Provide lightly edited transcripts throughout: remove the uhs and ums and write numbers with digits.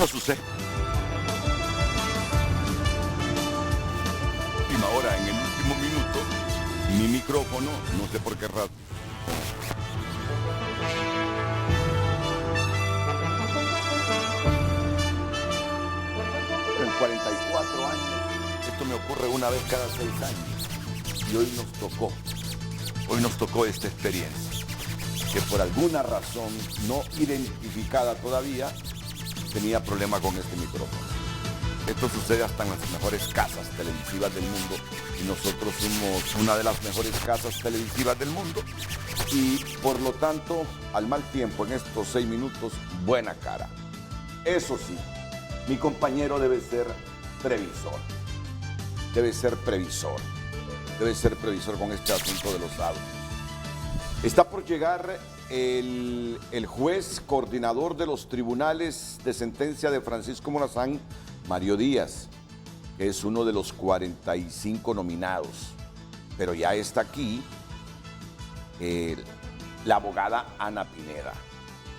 Eso sucede. Última hora, en el último minuto, mi micrófono, no sé por qué razón. Pero en 44 años, esto me ocurre una vez cada 6 años. Y hoy nos tocó esta experiencia, que por alguna razón no identificada todavía, tenía problema con este micrófono. Esto sucede hasta en las mejores casas televisivas del mundo y nosotros somos una de las mejores casas televisivas del mundo y por lo tanto, al mal tiempo en estos 6 minutos, buena cara. Eso sí, mi compañero debe ser previsor. Debe ser previsor con este asunto de los audios. Está por llegar el juez coordinador de los tribunales de sentencia de Francisco Morazán, Mario Díaz, que es uno de los 45 nominados. Pero ya está aquí la abogada Ana Pineda,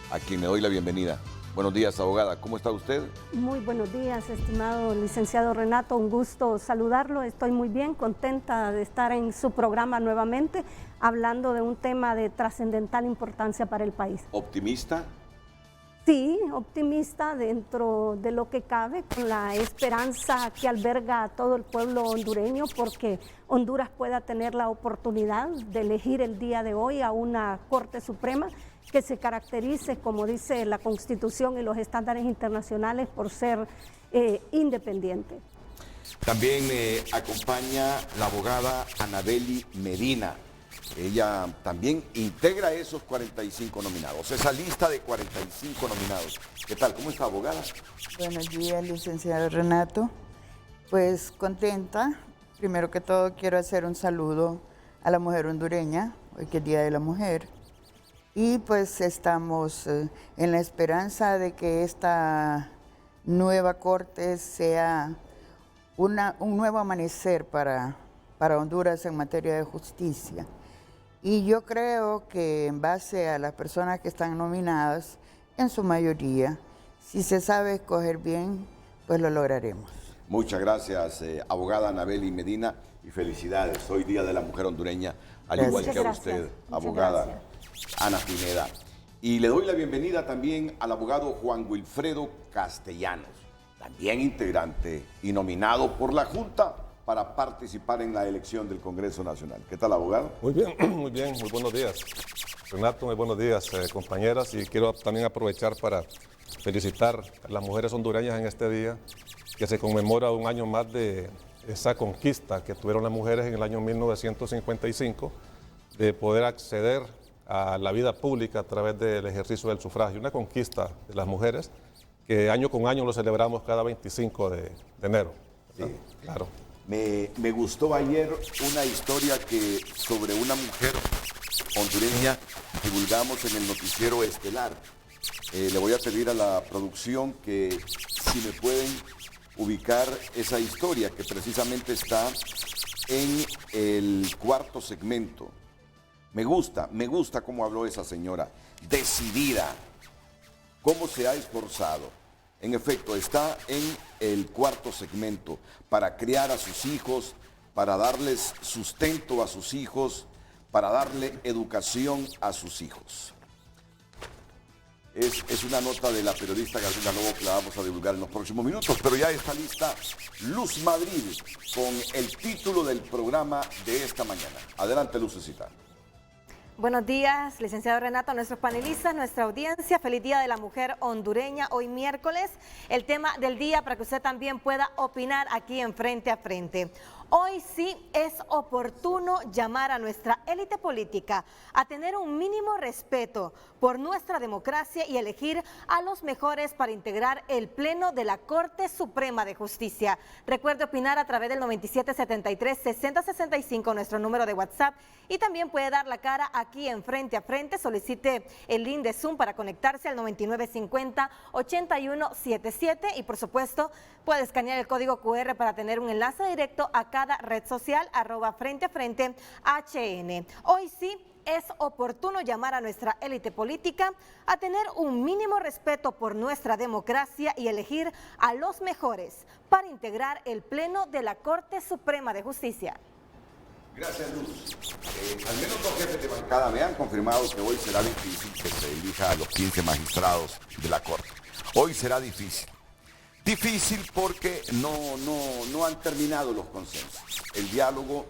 a quien le doy la bienvenida. Buenos días, abogada. ¿Cómo está usted? Muy buenos días, estimado licenciado Renato. Un gusto saludarlo. Estoy muy bien, contenta de estar en su programa nuevamente, hablando de un tema de trascendental importancia para el país. ¿Optimista? Sí, optimista dentro de lo que cabe, con la esperanza que alberga a todo el pueblo hondureño, porque Honduras pueda tener la oportunidad de elegir el día de hoy a una Corte Suprema que se caracterice, como dice la Constitución y los estándares internacionales, por ser independiente. También acompaña la abogada Anabeli Medina. Ella también integra esos 45 nominados, esa lista de 45 nominados. ¿Qué tal? ¿Cómo está, abogada? Buenos días, licenciado Renato. Pues contenta. Primero que todo quiero hacer un saludo a la mujer hondureña, hoy que es Día de la Mujer. Y pues estamos en la esperanza de que esta nueva corte sea un nuevo amanecer para Honduras en materia de justicia. Y yo creo que en base a las personas que están nominadas, en su mayoría, si se sabe escoger bien, pues lo lograremos. Muchas gracias, abogada Anabeli Medina, y felicidades. Hoy Día de la Mujer Hondureña, al igual que a usted, abogada Ana Pineda. Y le doy la bienvenida también al abogado Juan Wilfredo Castellanos, también integrante y nominado por la Junta para participar en la elección del Congreso Nacional. ¿Qué tal, abogado? Muy bien, muy buenos días. Renato, muy buenos días, compañeras, y quiero también aprovechar para felicitar a las mujeres hondureñas en este día, que se conmemora un año más de esa conquista que tuvieron las mujeres en el año 1955, de poder acceder a la vida pública a través del ejercicio del sufragio, una conquista de las mujeres que año con año lo celebramos cada 25 de enero. Sí. Claro. Me gustó ayer una historia que sobre una mujer hondureña divulgamos en el noticiero estelar. Le voy a pedir a la producción que si me pueden ubicar esa historia que precisamente está en el 4º segmento. Me gusta cómo habló esa señora, decidida, cómo se ha esforzado. En efecto, está en el 4º segmento para criar a sus hijos, para darles sustento a sus hijos, para darle educación a sus hijos. Es una nota de la periodista Gabriela Lobo que la vamos a divulgar en los próximos minutos, pero ya está lista Luz Madrid con el título del programa de esta mañana. Adelante, Lucecita. Buenos días, licenciado Renato, a nuestros panelistas, nuestra audiencia. Feliz Día de la Mujer hondureña, hoy miércoles. El tema del día para que usted también pueda opinar aquí en Frente a Frente. Hoy sí es oportuno llamar a nuestra élite política a tener un mínimo respeto por nuestra democracia y elegir a los mejores para integrar el Pleno de la Corte Suprema de Justicia. Recuerde opinar a través del 9773-6065, nuestro número de WhatsApp, y también puede dar la cara aquí en Frente a Frente. Solicite el link de Zoom para conectarse al 9950-8177 y por supuesto puede escanear el código QR para tener un enlace directo a cada red social @Frente a Frente HN. Hoy sí es oportuno llamar a nuestra élite política a tener un mínimo respeto por nuestra democracia y elegir a los mejores para integrar el Pleno de la Corte Suprema de Justicia. Gracias, Luz. Al menos dos jefes de bancada me han confirmado que hoy será difícil que se elija a los 15 magistrados de la Corte. Hoy será difícil. Difícil porque no han terminado los consensos. El diálogo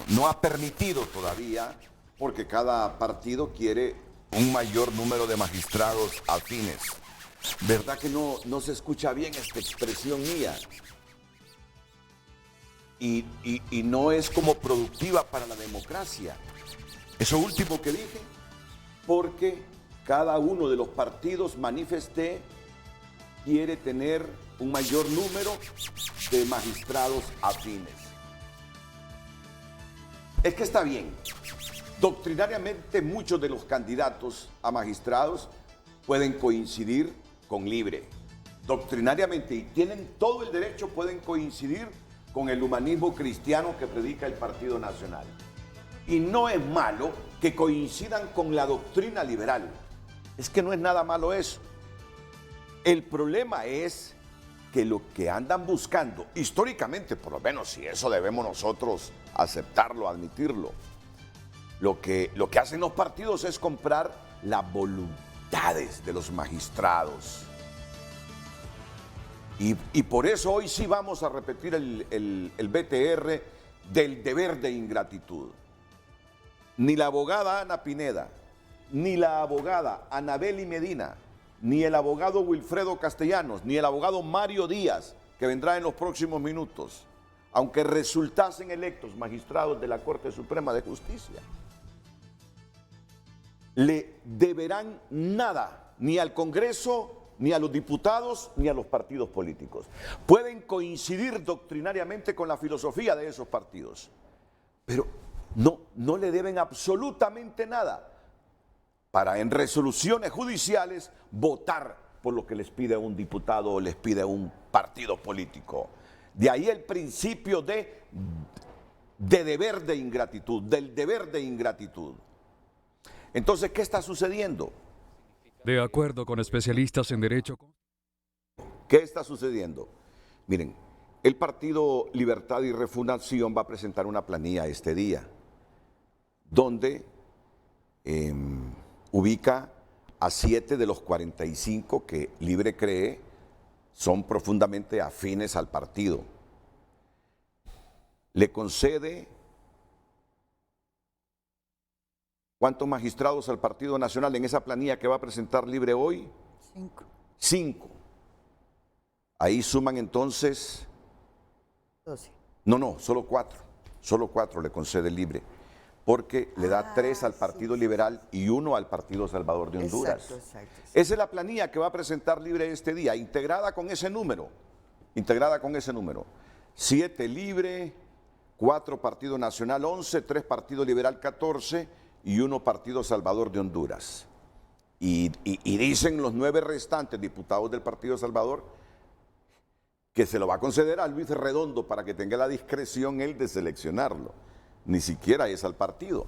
no ha permitido todavía, porque cada partido quiere un mayor número de magistrados afines. ¿Verdad que no se escucha bien esta expresión mía? Y no es como productiva para la democracia. Eso último que dije, porque cada uno de los partidos manifesté quiere tener un mayor número de magistrados afines. Es que está bien. Doctrinariamente muchos de los candidatos a magistrados pueden coincidir con Libre. Doctrinariamente, y tienen todo el derecho, pueden coincidir con el humanismo cristiano que predica el Partido Nacional. Y no es malo que coincidan con la doctrina liberal. Es que no es nada malo eso. El problema es que lo que andan buscando, históricamente, por lo menos, si eso debemos nosotros aceptarlo, admitirlo, lo que hacen los partidos es comprar las voluntades de los magistrados. Y por eso hoy sí vamos a repetir el BTR del deber de ingratitud. Ni la abogada Ana Pineda, ni la abogada Anabeli Medina, ni el abogado Wilfredo Castellanos, ni el abogado Mario Díaz, que vendrá en los próximos minutos, aunque resultasen electos magistrados de la Corte Suprema de Justicia, le deberán nada, ni al Congreso, ni a los diputados, ni a los partidos políticos. Pueden coincidir doctrinariamente con la filosofía de esos partidos, pero no le deben absolutamente nada para en resoluciones judiciales votar por lo que les pide un diputado o les pide un partido político. De ahí el principio de deber de ingratitud, del deber de ingratitud. Entonces, ¿qué está sucediendo? De acuerdo con especialistas en derecho. ¿Qué está sucediendo? Miren, el Partido Libertad y Refundación va a presentar una planilla este día, donde ubica a 7 de los 45 que Libre cree son profundamente afines al partido. Le concede ¿cuántos magistrados al Partido Nacional en esa planilla que va a presentar Libre hoy? 5. 5. Ahí suman entonces 12. No, solo 4. Solo 4 le concede Libre, porque le da 3 al Partido Liberal y 1 al Partido Salvador de Honduras. Exacto. Esa es la planilla que va a presentar Libre este día, integrada con ese número. 7 Libre, 4 Partido Nacional 11, 3 Partido Liberal 14 y 1 Partido Salvador de Honduras. Y dicen los 9 restantes diputados del Partido Salvador que se lo va a conceder a Luis Redondo para que tenga la discreción él de seleccionarlo. Ni siquiera es al partido.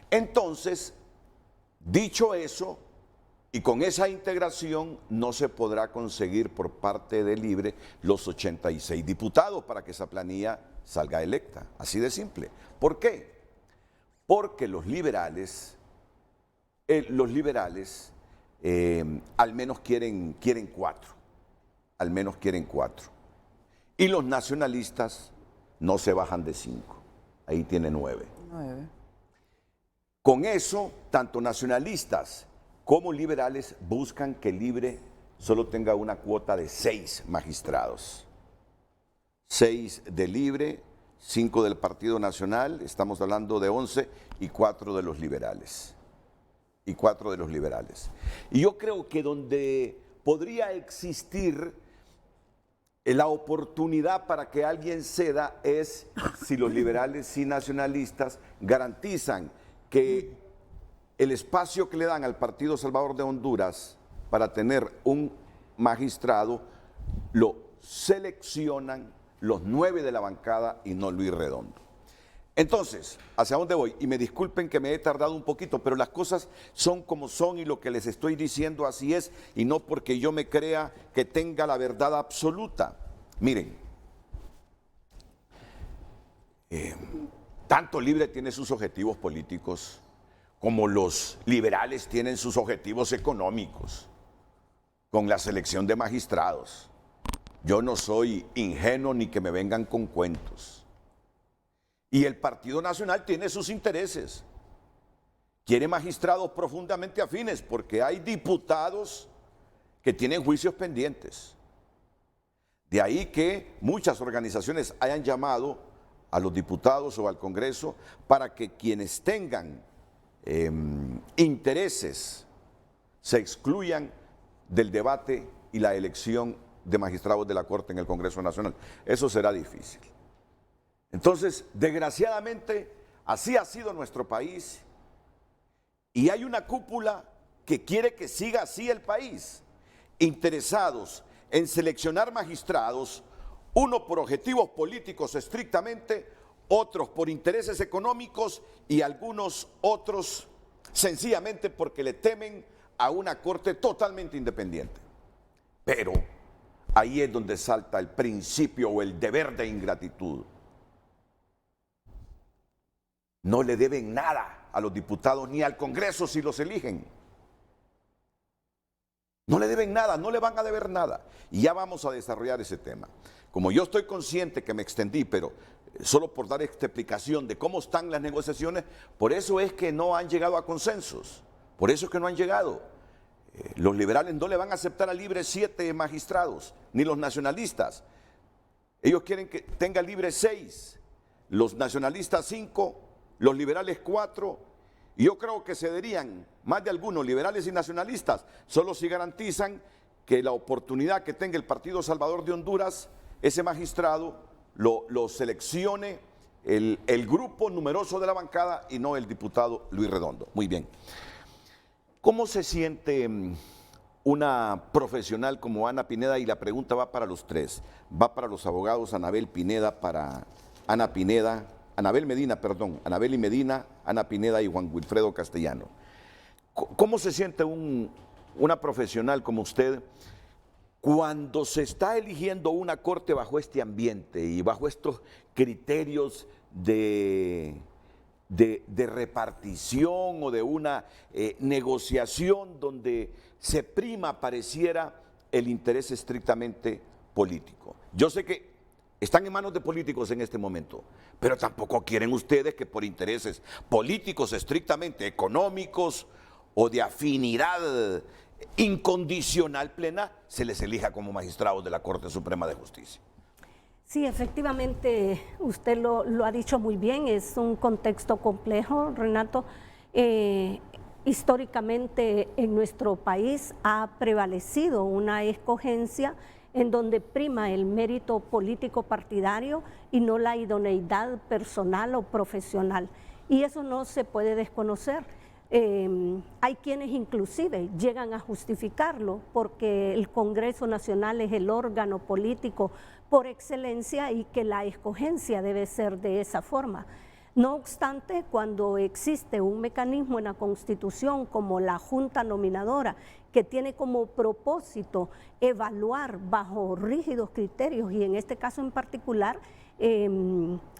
Entonces, dicho eso, y con esa integración no se podrá conseguir por parte de Libre los 86 diputados para que esa planilla salga electa. Así de simple. ¿Por qué? Porque los liberales al menos quieren 4. Al menos quieren 4. Y los nacionalistas no se bajan de 5. Ahí tiene 9. Con eso, tanto nacionalistas como liberales buscan que Libre solo tenga una cuota de 6 magistrados. 6 de Libre, 5 del Partido Nacional, estamos hablando de 11, y 4 de los liberales. Y yo creo que donde podría existir la oportunidad para que alguien ceda es si los liberales y nacionalistas garantizan que el espacio que le dan al Partido Salvador de Honduras para tener un magistrado lo seleccionan los 9 de la bancada y no Luis Redondo. Entonces, ¿hacia dónde voy? Y me disculpen que me he tardado un poquito, pero las cosas son como son y lo que les estoy diciendo así es, y no porque yo me crea que tenga la verdad absoluta. Miren, tanto Libre tiene sus objetivos políticos como los liberales tienen sus objetivos económicos con la selección de magistrados. Yo no soy ingenuo ni que me vengan con cuentos. Y el Partido Nacional tiene sus intereses. Quiere magistrados profundamente afines porque hay diputados que tienen juicios pendientes. De ahí que muchas organizaciones hayan llamado a los diputados o al Congreso para que quienes tengan intereses se excluyan del debate y la elección de magistrados de la Corte en el Congreso Nacional. Eso será difícil. Entonces, desgraciadamente, así ha sido nuestro país y hay una cúpula que quiere que siga así el país, interesados en seleccionar magistrados, uno por objetivos políticos estrictamente, otros por intereses económicos y algunos otros sencillamente porque le temen a una corte totalmente independiente. Pero ahí es donde salta el principio o el deber de ingratitud. No le deben nada a los diputados ni al Congreso si los eligen. No le deben nada, no le van a deber nada. Y ya vamos a desarrollar ese tema. Como yo estoy consciente que me extendí, pero solo por dar esta explicación de cómo están las negociaciones, por eso es que no han llegado a consensos. Por eso es que no han llegado. Los liberales no le van a aceptar a Libre 7 magistrados, ni los nacionalistas. Ellos quieren que tenga Libre 6, los nacionalistas 5, los liberales 4, y yo creo que cederían más de algunos liberales y nacionalistas, solo si garantizan que la oportunidad que tenga el Partido Salvador de Honduras, ese magistrado lo seleccione el grupo numeroso de la bancada y no el diputado Luis Redondo. Muy bien. ¿Cómo se siente una profesional como Ana Pineda? Y la pregunta va para los tres. Va para los abogados Anabel Pineda, para Ana Pineda, Anabel y Medina, Ana Pineda y Juan Wilfredo Castellano. ¿Cómo se siente una profesional como usted cuando se está eligiendo una corte bajo este ambiente y bajo estos criterios de repartición o de una negociación donde se prima, pareciera, el interés estrictamente político? Yo sé que están en manos de políticos en este momento, pero tampoco quieren ustedes que por intereses políticos estrictamente económicos o de afinidad incondicional plena se les elija como magistrados de la Corte Suprema de Justicia. Sí, efectivamente, usted lo ha dicho muy bien, es un contexto complejo, Renato. Históricamente en nuestro país ha prevalecido una escogencia en donde prima el mérito político partidario y no la idoneidad personal o profesional. Y eso no se puede desconocer. Hay quienes inclusive llegan a justificarlo porque el Congreso Nacional es el órgano político por excelencia y que la escogencia debe ser de esa forma. No obstante, cuando existe un mecanismo en la Constitución como la Junta Nominadora, que tiene como propósito evaluar bajo rígidos criterios, y en este caso en particular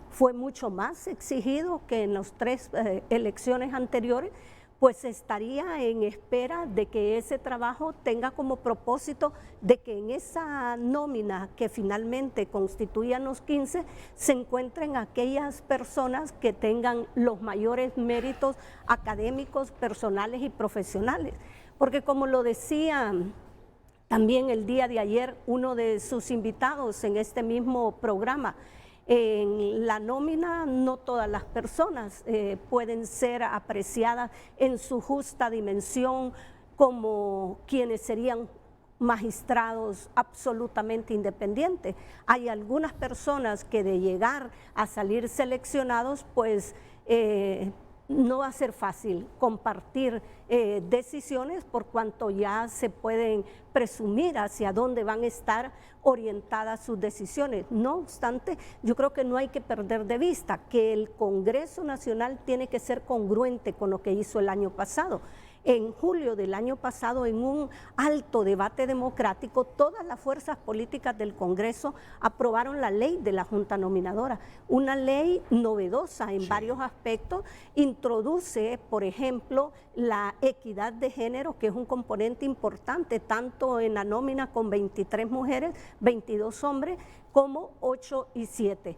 fue mucho más exigido que en las 3 elecciones anteriores, pues estaría en espera de que ese trabajo tenga como propósito de que en esa nómina que finalmente constituyan los 15 se encuentren aquellas personas que tengan los mayores méritos académicos, personales y profesionales. Porque como lo decía también el día de ayer uno de sus invitados en este mismo programa, en la nómina no todas las personas pueden ser apreciadas en su justa dimensión como quienes serían magistrados absolutamente independientes. Hay algunas personas que de llegar a salir seleccionados, pues no va a ser fácil compartir decisiones por cuanto ya se pueden presumir hacia dónde van a estar orientadas sus decisiones. No obstante, yo creo que no hay que perder de vista que el Congreso Nacional tiene que ser congruente con lo que hizo el año pasado. En julio del año pasado, en un alto debate democrático, todas las fuerzas políticas del Congreso aprobaron la ley de la Junta Nominadora, una ley novedosa en varios aspectos, introduce, por ejemplo, la equidad de género, que es un componente importante, tanto en la nómina con 23 mujeres, 22 hombres, como 8 y 7.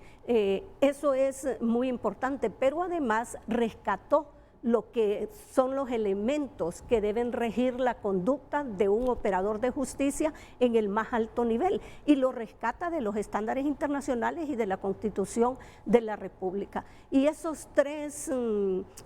Eso es muy importante, pero además rescató lo que son los elementos que deben regir la conducta de un operador de justicia en el más alto nivel y lo rescata de los estándares internacionales y de la Constitución de la República. Y esos tres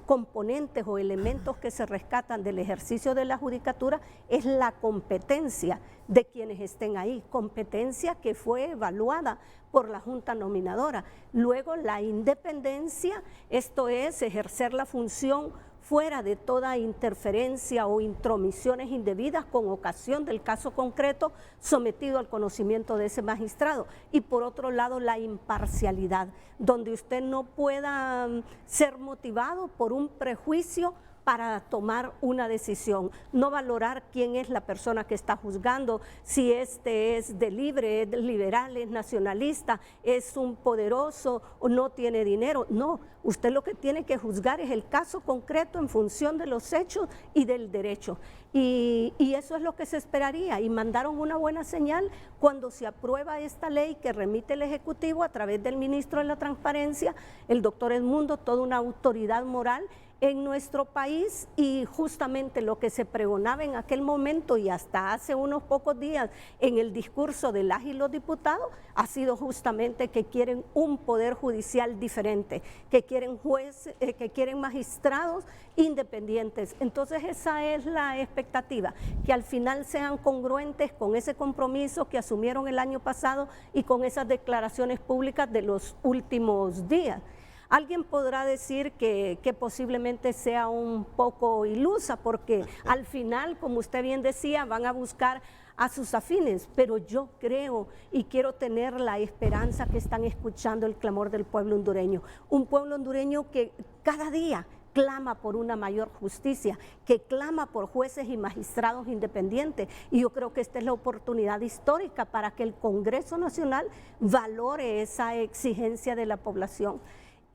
componentes o elementos que se rescatan del ejercicio de la judicatura es la competencia de quienes estén ahí, competencia que fue evaluada por la Junta Nominadora. Luego la independencia, esto es ejercer la función fuera de toda interferencia o intromisiones indebidas con ocasión del caso concreto sometido al conocimiento de ese magistrado. Y por otro lado, la imparcialidad, donde usted no pueda ser motivado por un prejuicio para tomar una decisión, no valorar quién es la persona que está juzgando, si este es de libre, es liberal, es nacionalista, es un poderoso o no tiene dinero. No, usted lo que tiene que juzgar es el caso concreto en función de los hechos y del derecho. Y eso es lo que se esperaría, y mandaron una buena señal cuando se aprueba esta ley que remite el Ejecutivo a través del ministro de la Transparencia, el doctor Edmundo, toda una autoridad moral en nuestro país, y justamente lo que se pregonaba en aquel momento y hasta hace unos pocos días en el discurso de las y los diputados ha sido justamente que quieren un poder judicial diferente, que quieren jueces, que quieren magistrados independientes. Entonces esa es la expectativa, que al final sean congruentes con ese compromiso que asumieron el año pasado y con esas declaraciones públicas de los últimos días. Alguien podrá decir que posiblemente sea un poco ilusa porque al final, como usted bien decía, van a buscar a sus afines, pero yo creo y quiero tener la esperanza que están escuchando el clamor del pueblo hondureño, un pueblo hondureño que cada día clama por una mayor justicia, que clama por jueces y magistrados independientes, y yo creo que esta es la oportunidad histórica para que el Congreso Nacional valore esa exigencia de la población.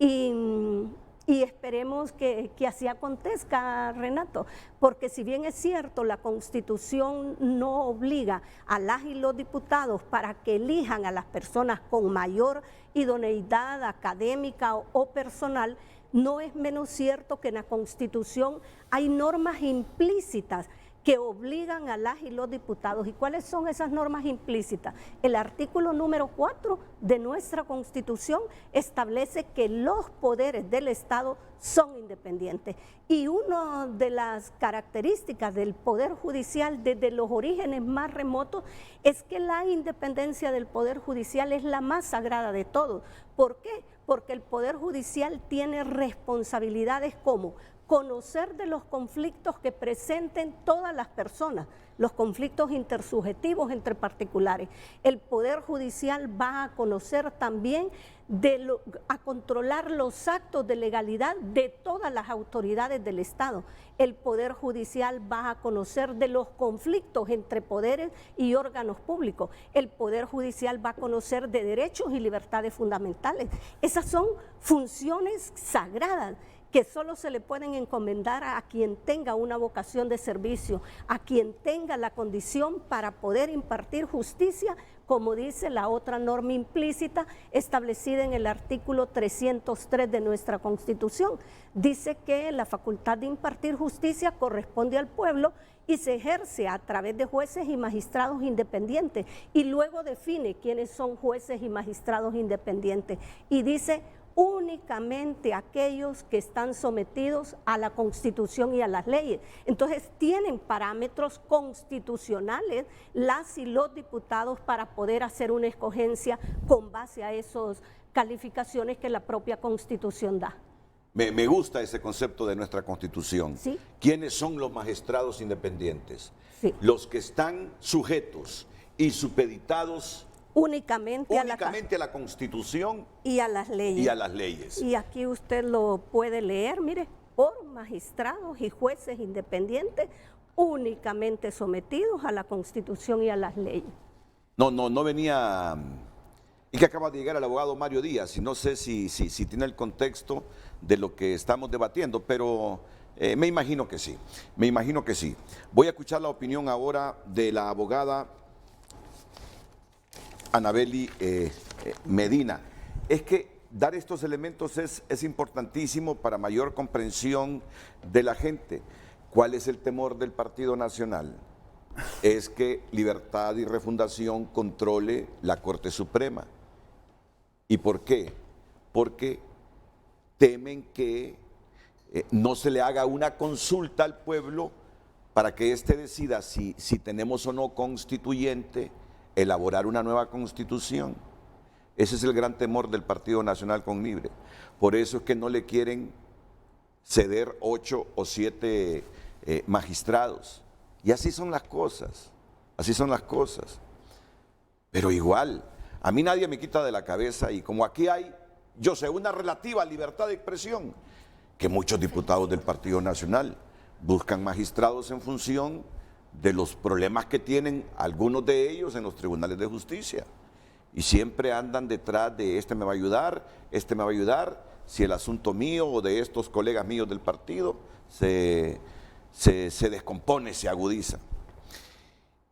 Y esperemos que así acontezca, Renato, porque si bien es cierto, la Constitución no obliga a las y los diputados para que elijan a las personas con mayor idoneidad académica o personal, no es menos cierto que en la Constitución hay normas implícitas que obligan a las y los diputados. ¿Y cuáles son esas normas implícitas? El artículo número 4 de nuestra Constitución establece que los poderes del Estado son independientes. Y una de las características del Poder Judicial desde los orígenes más remotos es que la independencia del Poder Judicial es la más sagrada de todos. ¿Por qué? Porque el Poder Judicial tiene responsabilidades como conocer de los conflictos que presenten todas las personas, los conflictos intersubjetivos entre particulares. El Poder Judicial va a conocer también, a controlar los actos de legalidad de todas las autoridades del Estado. El Poder Judicial va a conocer de los conflictos entre poderes y órganos públicos. El Poder Judicial va a conocer de derechos y libertades fundamentales. Esas son funciones sagradas que solo se le pueden encomendar a quien tenga una vocación de servicio, a quien tenga la condición para poder impartir justicia, como dice la otra norma implícita establecida en el artículo 303 de nuestra Constitución. Dice que la facultad de impartir justicia corresponde al pueblo y se ejerce a través de jueces y magistrados independientes, y luego define quiénes son jueces y magistrados independientes, y dice únicamente aquellos que están sometidos a la Constitución y a las leyes. Entonces tienen parámetros constitucionales las y los diputados para poder hacer una escogencia con base a esas calificaciones que la propia Constitución da. Me gusta ese concepto de nuestra Constitución. Sí. ¿Quiénes son los magistrados independientes? Sí. Los que están sujetos y supeditados Únicamente, a la Constitución y a las leyes. y a las leyes. Y aquí usted lo puede leer, mire, por magistrados y jueces independientes únicamente sometidos a la Constitución y a las leyes. No venía. Y que acaba de llegar el abogado Mario Díaz, y no sé si tiene el contexto de lo que estamos debatiendo, pero me imagino que sí. Voy a escuchar la opinión ahora de la abogada Anabeli Medina. Es que dar estos elementos es importantísimo para mayor comprensión de la gente. ¿Cuál es el temor del Partido Nacional? Es que Libertad y Refundación controle la Corte Suprema. ¿Y por qué? Porque temen que no se le haga una consulta al pueblo para que éste decida si tenemos o no constituyente, elaborar una nueva constitución. Ese es el gran temor del Partido Nacional con Libre. Por eso es que no le quieren ceder 8 o 7 magistrados. Y así son las cosas, Pero igual, a mí nadie me quita de la cabeza, y como aquí hay, yo sé, una relativa libertad de expresión, que muchos diputados del Partido Nacional buscan magistrados en función de los problemas que tienen algunos de ellos en los tribunales de justicia. Y siempre andan detrás de este me va a ayudar, si el asunto mío o de estos colegas míos del partido se descompone, se agudiza.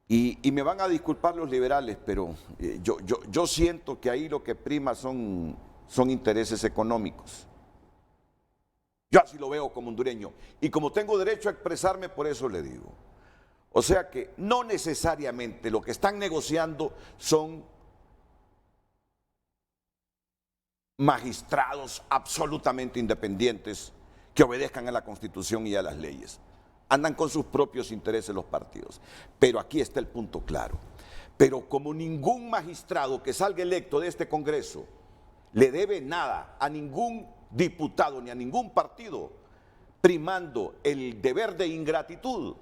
Y me van a disculpar los liberales, pero yo siento que ahí lo que prima son intereses económicos. Yo así lo veo como hondureño. Y como tengo derecho a expresarme, por eso le digo. O sea que no necesariamente lo que están negociando son magistrados absolutamente independientes que obedezcan a la Constitución y a las leyes. Andan con sus propios intereses los partidos. Pero aquí está el punto claro. Pero como ningún magistrado que salga electo de este Congreso le debe nada a ningún diputado ni a ningún partido, primando el deber de ingratitud,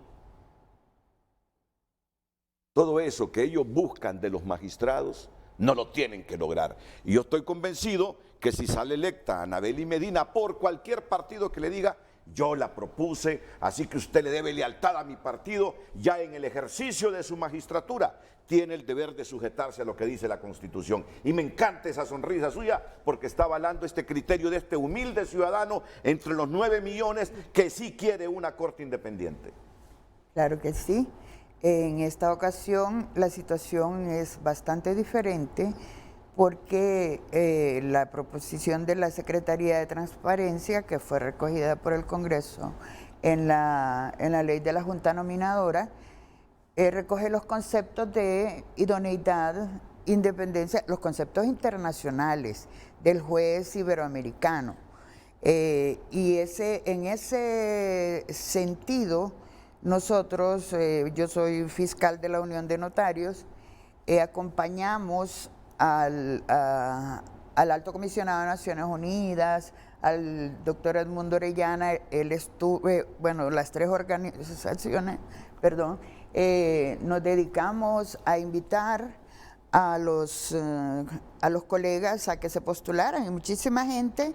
todo eso que ellos buscan de los magistrados no lo tienen que lograr. Y yo estoy convencido que si sale electa Anabeli Medina por cualquier partido que le diga, yo la propuse, así que usted le debe lealtad a mi partido, ya en el ejercicio de su magistratura tiene el deber de sujetarse a lo que dice la Constitución. Y me encanta esa sonrisa suya, porque está avalando este criterio de este humilde ciudadano entre los 9 millones que sí quiere una corte independiente. Claro que sí. En esta ocasión la situación es bastante diferente, porque la proposición de la Secretaría de Transparencia, que fue recogida por el Congreso en la ley de la Junta Nominadora, recoge los conceptos de idoneidad, independencia, los conceptos internacionales del juez iberoamericano. Y en ese sentido, nosotros, yo soy fiscal de la Unión de Notarios, acompañamos al Alto Comisionado de Naciones Unidas, al doctor Edmundo Orellana, él estuve, bueno, las 3 organizaciones, nos dedicamos a invitar a los colegas a que se postularan, y muchísima gente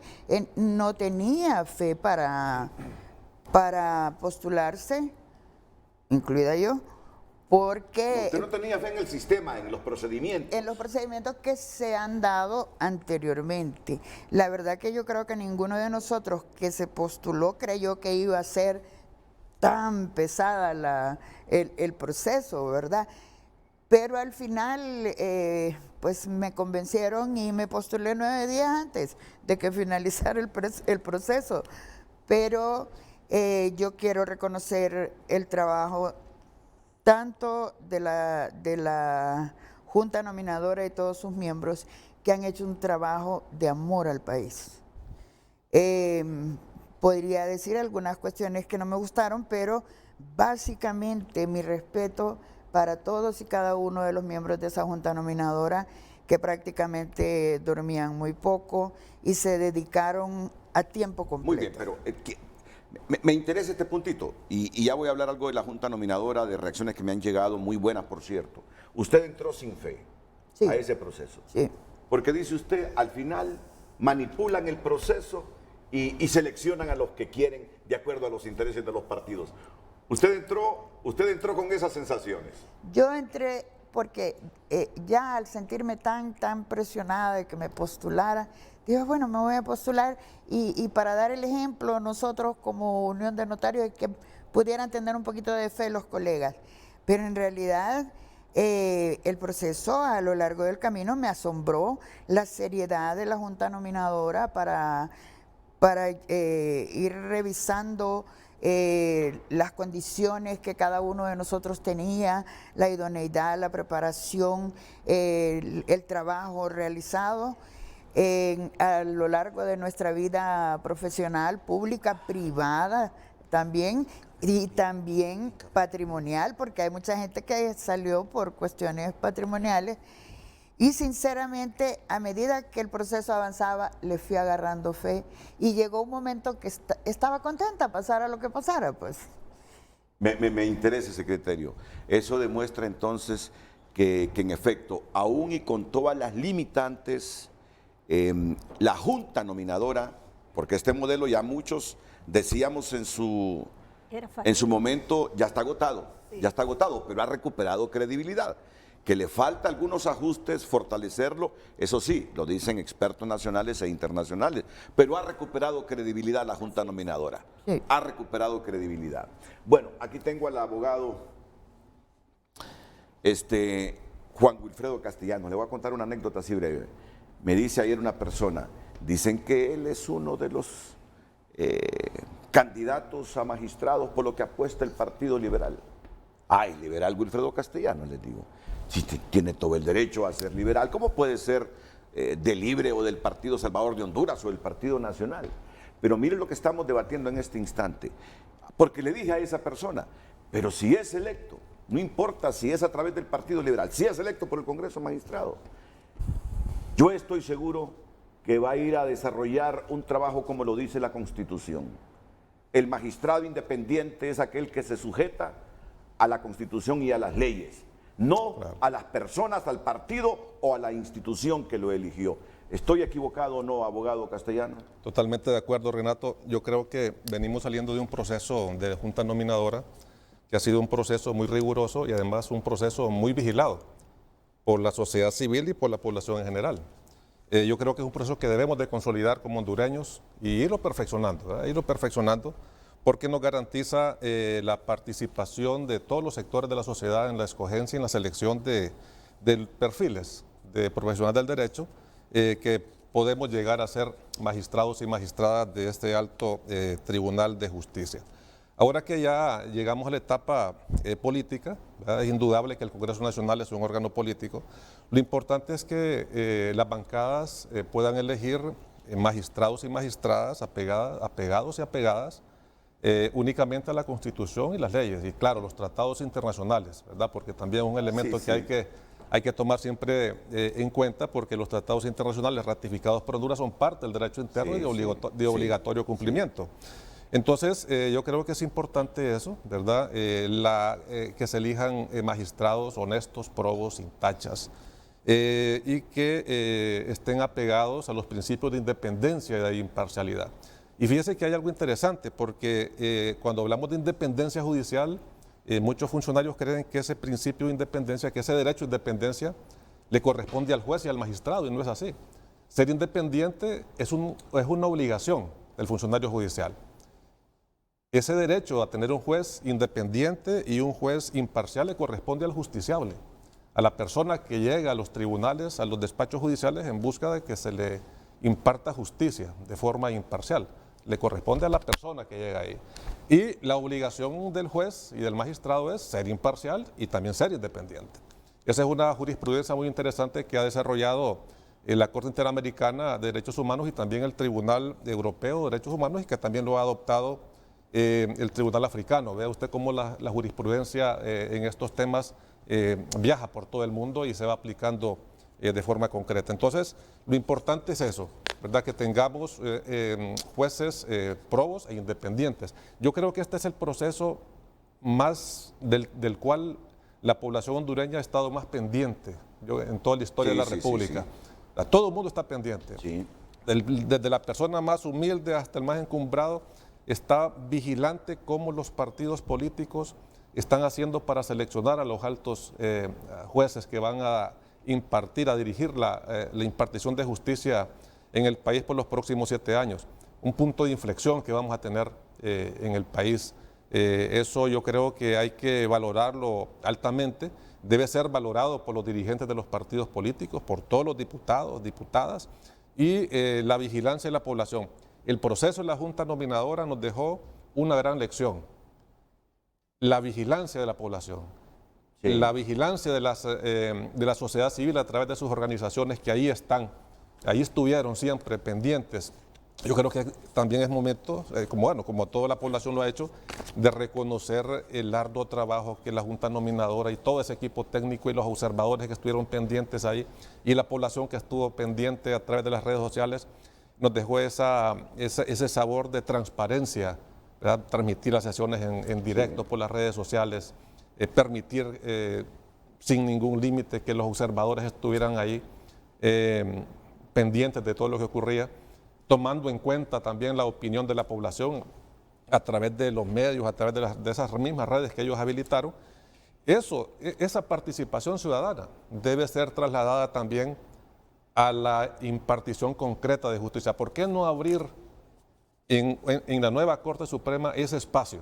no tenía fe para postularse, incluida yo, porque... Usted no tenía fe en el sistema, en los procedimientos. En los procedimientos que se han dado anteriormente. La verdad que yo creo que ninguno de nosotros que se postuló creyó que iba a ser tan pesada el proceso, ¿verdad? Pero al final, pues me convencieron y me postulé 9 días antes de que finalizara el proceso. Pero yo quiero reconocer el trabajo tanto de la Junta Nominadora y todos sus miembros, que han hecho un trabajo de amor al país. Podría decir algunas cuestiones que no me gustaron, pero básicamente mi respeto para todos y cada uno de los miembros de esa Junta Nominadora, que prácticamente dormían muy poco y se dedicaron a tiempo completo. Muy bien, pero me interesa este puntito y ya voy a hablar algo de la Junta Nominadora, de reacciones que me han llegado, muy buenas por cierto. Usted entró sin fe Sí. a ese proceso. Sí. Porque dice usted, al final manipulan el proceso y seleccionan a los que quieren de acuerdo a los intereses de los partidos. Usted entró con esas sensaciones. Yo entré porque ya al sentirme tan presionada de que me postulara, dije, bueno, me voy a postular y para dar el ejemplo, nosotros como Unión de Notarios, que pudieran tener un poquito de fe los colegas. Pero en realidad el proceso a lo largo del camino me asombró la seriedad de la Junta Nominadora para ir revisando las condiciones que cada uno de nosotros tenía, la idoneidad, la preparación, el trabajo realizado a lo largo de nuestra vida profesional, pública, privada también, y también patrimonial, porque hay mucha gente que salió por cuestiones patrimoniales. Y sinceramente, a medida que el proceso avanzaba, le fui agarrando fe y llegó un momento que estaba contenta, pasara lo que pasara, pues. Me interesa ese criterio. Eso demuestra entonces que en efecto, aún y con todas las limitantes, la Junta Nominadora, porque este modelo ya muchos decíamos en su momento, ya está agotado, pero ha recuperado credibilidad. Que le falta algunos ajustes, fortalecerlo, eso sí, lo dicen expertos nacionales e internacionales, pero ha recuperado credibilidad la Junta Nominadora, Sí. ha recuperado credibilidad. Bueno, aquí tengo al abogado Juan Wilfredo Castellanos, le voy a contar una anécdota así breve. Me dice ayer una persona, dicen que él es uno de los candidatos a magistrados por lo que apuesta el Partido Liberal. Ay, liberal Wilfredo Castellanos, les digo. Si tiene todo el derecho a ser liberal, ¿cómo puede ser de Libre o del Partido Salvador de Honduras o del Partido Nacional? Pero miren lo que estamos debatiendo en este instante. Porque le dije a esa persona, pero si es electo, no importa si es a través del Partido Liberal, si es electo por el Congreso Magistrado, yo estoy seguro que va a ir a desarrollar un trabajo como lo dice la Constitución. El magistrado independiente es aquel que se sujeta a la Constitución y a las leyes, no a las personas, al partido o a la institución que lo eligió. ¿Estoy equivocado o no, abogado Castellano? Totalmente de acuerdo, Renato. Yo creo que venimos saliendo de un proceso de Junta Nominadora que ha sido un proceso muy riguroso y además un proceso muy vigilado por la sociedad civil y por la población en general. Yo creo que es un proceso que debemos de consolidar como hondureños y irlo perfeccionando, ¿verdad? Irlo perfeccionando porque nos garantiza la participación de todos los sectores de la sociedad en la escogencia y en la selección de perfiles de profesionales del derecho que podemos llegar a ser magistrados y magistradas de este alto Tribunal de Justicia. Ahora que ya llegamos a la etapa política, ¿verdad? Es indudable que el Congreso Nacional es un órgano político. Lo importante es que las bancadas puedan elegir magistrados y magistradas apegados y apegadas únicamente a la Constitución y las leyes. Y claro, los tratados internacionales, ¿verdad? Porque también es un elemento que hay que tomar siempre en cuenta, porque los tratados internacionales ratificados por Honduras son parte del derecho interno de obligatorio cumplimiento. Entonces, yo creo que es importante eso, ¿verdad? Que se elijan magistrados honestos, probos, sin tachas, y que estén apegados a los principios de independencia y de imparcialidad. Y fíjese que hay algo interesante, porque cuando hablamos de independencia judicial, muchos funcionarios creen que ese principio de independencia, que ese derecho de independencia, le corresponde al juez y al magistrado, y no es así. Ser independiente es una obligación del funcionario judicial. Ese derecho a tener un juez independiente y un juez imparcial le corresponde al justiciable, a la persona que llega a los tribunales, a los despachos judiciales en busca de que se le imparta justicia de forma imparcial. Le corresponde a la persona que llega ahí. Y la obligación del juez y del magistrado es ser imparcial y también ser independiente. Esa es una jurisprudencia muy interesante que ha desarrollado la Corte Interamericana de Derechos Humanos y también el Tribunal Europeo de Derechos Humanos, y que también lo ha adoptado el Tribunal Africano. Vea usted cómo la jurisprudencia en estos temas viaja por todo el mundo y se va aplicando de forma concreta. Entonces, lo importante es eso, ¿verdad? Que tengamos jueces probos e independientes. Yo creo que este es el proceso más del cual la población hondureña ha estado más pendiente en toda la historia de la República. Sí. Todo el mundo está pendiente. Sí. Desde la persona más humilde hasta el más encumbrado, está vigilante cómo los partidos políticos están haciendo para seleccionar a los altos jueces que van a dirigir la impartición de justicia en el país por los próximos 7 años. Un punto de inflexión que vamos a tener en el país. Eso yo creo que hay que valorarlo altamente. Debe ser valorado por los dirigentes de los partidos políticos, por todos los diputados, diputadas y la vigilancia de la población. El proceso de la Junta Nominadora nos dejó una gran lección. La vigilancia de la población, sí. La vigilancia de la sociedad civil a través de sus organizaciones que ahí estuvieron siempre pendientes. Yo creo que también es momento, como toda la población lo ha hecho, de reconocer el arduo trabajo que la Junta Nominadora y todo ese equipo técnico y los observadores que estuvieron pendientes ahí y la población que estuvo pendiente a través de las redes sociales nos dejó ese sabor de transparencia, ¿verdad? Transmitir las sesiones en directo por las redes sociales, permitir sin ningún límite que los observadores estuvieran ahí pendientes de todo lo que ocurría, tomando en cuenta también la opinión de la población a través de los medios, a través de esas mismas redes que ellos habilitaron. Esa participación ciudadana debe ser trasladada también a la impartición concreta de justicia. ¿Por qué no abrir en la nueva Corte Suprema ese espacio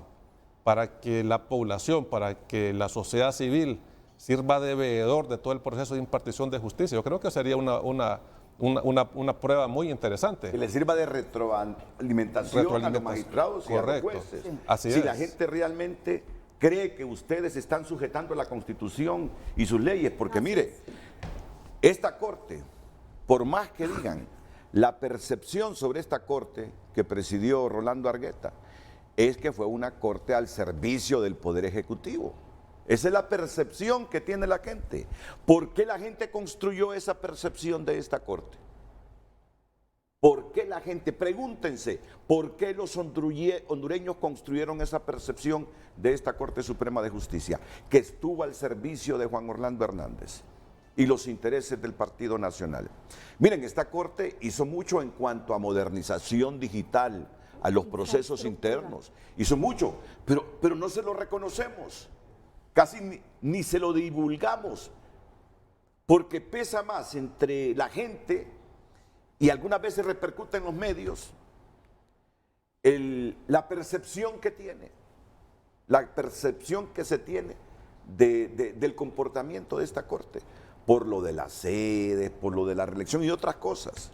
para que la población, para que la sociedad civil sirva de veedor de todo el proceso de impartición de justicia? Yo creo que sería una prueba muy interesante. Que le sirva de retroalimentación a los magistrados y correcto. A los jueces. Sí. Así si es. La gente realmente cree que ustedes están sujetando a la Constitución y sus leyes, porque mire, esta Corte, por más que digan, la percepción sobre esta Corte que presidió Rolando Argueta es que fue una Corte al servicio del Poder Ejecutivo. Esa es la percepción que tiene la gente. ¿Por qué la gente construyó esa percepción de esta Corte? ¿Por qué la gente? Pregúntense, ¿por qué los hondureños construyeron esa percepción de esta Corte Suprema de Justicia? Que estuvo al servicio de Juan Orlando Hernández y los intereses del Partido Nacional. Miren, esta Corte hizo mucho en cuanto a modernización digital, a los procesos internos. Hizo mucho, pero no se lo reconocemos. Casi ni se lo divulgamos, porque pesa más entre la gente y algunas veces repercute en los medios la percepción que tiene, la percepción que se tiene del comportamiento de esta Corte, por lo de las sedes, por lo de la reelección y otras cosas,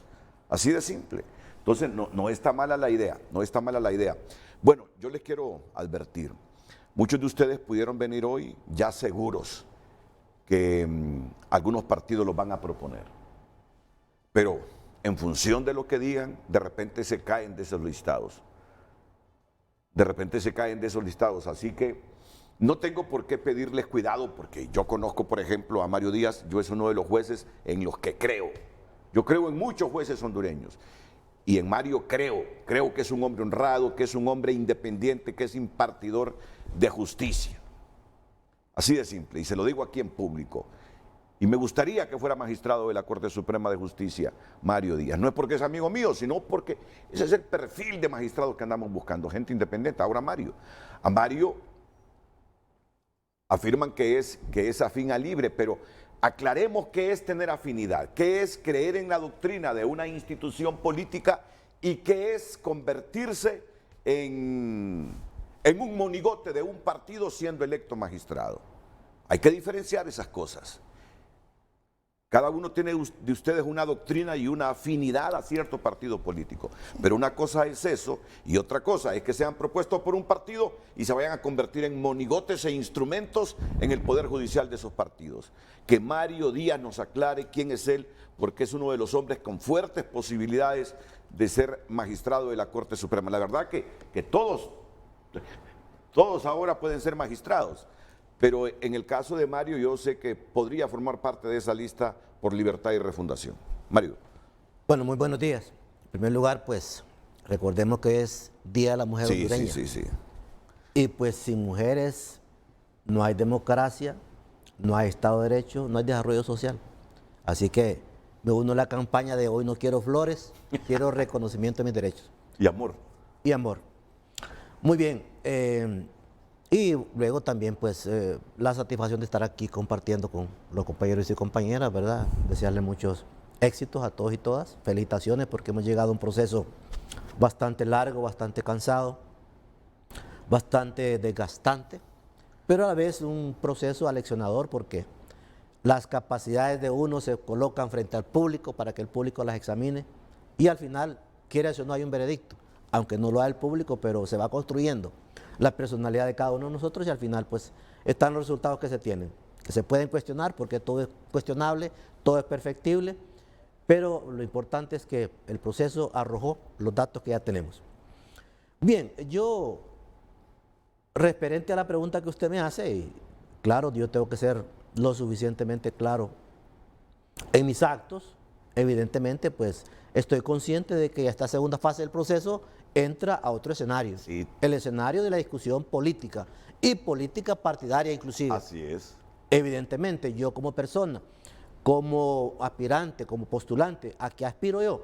así de simple. Entonces no está mala la idea, no está mala la idea. Bueno, yo les quiero advertir. Muchos de ustedes pudieron venir hoy ya seguros que algunos partidos los van a proponer. Pero en función de lo que digan, de repente se caen de esos listados. De repente se caen de esos listados. Así que no tengo por qué pedirles cuidado, porque yo conozco, por ejemplo, a Mario Díaz. Yo es uno de los jueces en los que creo. Yo creo en muchos jueces hondureños. Y en Mario creo que es un hombre honrado, que es un hombre independiente, que es impartidor de justicia. Así de simple, y se lo digo aquí en público. Y me gustaría que fuera magistrado de la Corte Suprema de Justicia, Mario Díaz. No es porque es amigo mío, sino porque ese es el perfil de magistrado que andamos buscando, gente independiente. Ahora a Mario afirman que es afín a libre, pero aclaremos qué es tener afinidad, qué es creer en la doctrina de una institución política y qué es convertirse en un monigote de un partido siendo electo magistrado. Hay que diferenciar esas cosas. Cada uno tiene de ustedes una doctrina y una afinidad a cierto partido político. Pero una cosa es eso y otra cosa es que sean propuestos por un partido y se vayan a convertir en monigotes e instrumentos en el poder judicial de esos partidos. Que Mario Díaz nos aclare quién es él, porque es uno de los hombres con fuertes posibilidades de ser magistrado de la Corte Suprema. La verdad que todos ahora pueden ser magistrados, pero en el caso de Mario yo sé que podría formar parte de esa lista por Libertad y Refundación. Mario. Bueno, muy buenos días. En primer lugar, pues, recordemos que es Día de la Mujer Hondureña. Sí. Y pues sin mujeres no hay democracia, no hay Estado de Derecho, no hay desarrollo social. Así que me uno a la campaña de hoy no quiero flores, quiero reconocimiento de mis derechos. Y amor. Y amor. Muy bien. Y luego también, pues, la satisfacción de estar aquí compartiendo con los compañeros y compañeras, ¿verdad? Desearles muchos éxitos a todos y todas. Felicitaciones porque hemos llegado a un proceso bastante largo, bastante cansado, bastante desgastante, pero a la vez un proceso aleccionador porque las capacidades de uno se colocan frente al público para que el público las examine y al final, quiera o no, hay un veredicto, aunque no lo da el público, pero se va construyendo la personalidad de cada uno de nosotros y al final pues están los resultados que se tienen, que se pueden cuestionar porque todo es cuestionable, todo es perfectible, pero lo importante es que el proceso arrojó los datos que ya tenemos. Bien, yo, referente a la pregunta que usted me hace, y claro, yo tengo que ser lo suficientemente claro en mis actos, evidentemente pues estoy consciente de que esta segunda fase del proceso entra a otro escenario, Sí. el escenario de la discusión política y política partidaria inclusive. Así es. Evidentemente, yo como persona, como aspirante, como postulante, ¿a qué aspiro yo?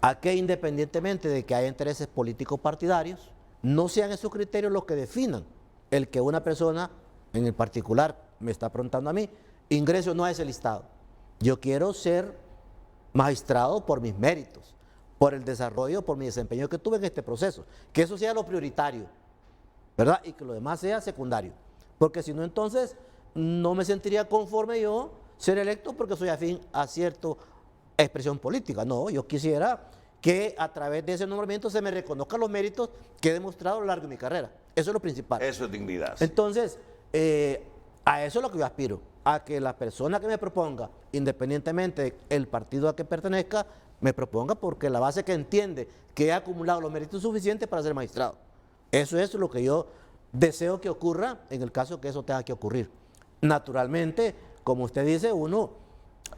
A que independientemente de que haya intereses políticos partidarios, no sean esos criterios los que definan el que una persona, en el particular, me está preguntando a mí, ingrese o no a ese listado. Yo quiero ser magistrado por mis méritos, por el desarrollo, por mi desempeño que tuve en este proceso, que eso sea lo prioritario, ¿verdad? Y que lo demás sea secundario, porque si no entonces no me sentiría conforme yo ser electo porque soy afín a cierta expresión política. No, yo quisiera que a través de ese nombramiento se me reconozcan los méritos que he demostrado a lo largo de mi carrera. Eso es lo principal. Eso es dignidad. Entonces, a eso es lo que yo aspiro, a que la persona que me proponga, independientemente del partido a que pertenezca, me proponga porque la base que entiende que he acumulado los méritos suficientes para ser magistrado. Eso es lo que yo deseo que ocurra en el caso que eso tenga que ocurrir. Naturalmente, como usted dice, uno,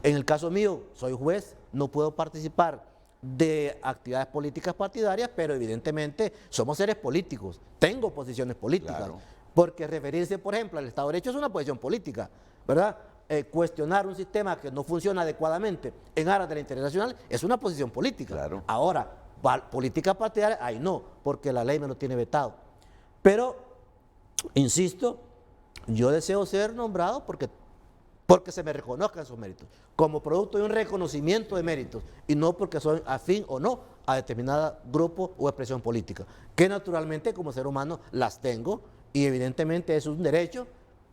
en el caso mío, soy juez, no puedo participar de actividades políticas partidarias, pero evidentemente somos seres políticos, tengo posiciones políticas, Claro. Porque referirse, por ejemplo, al Estado de Derecho es una posición política, ¿verdad? Cuestionar un sistema que no funciona adecuadamente en aras del interés nacional es una posición política. Claro. Ahora, política partidaria, ahí no, porque la ley me lo tiene vetado. Pero, insisto, yo deseo ser nombrado porque se me reconozcan esos méritos, como producto de un reconocimiento de méritos, y no porque soy afín o no a determinado grupo o expresión política, que naturalmente como ser humano las tengo, y evidentemente es un derecho,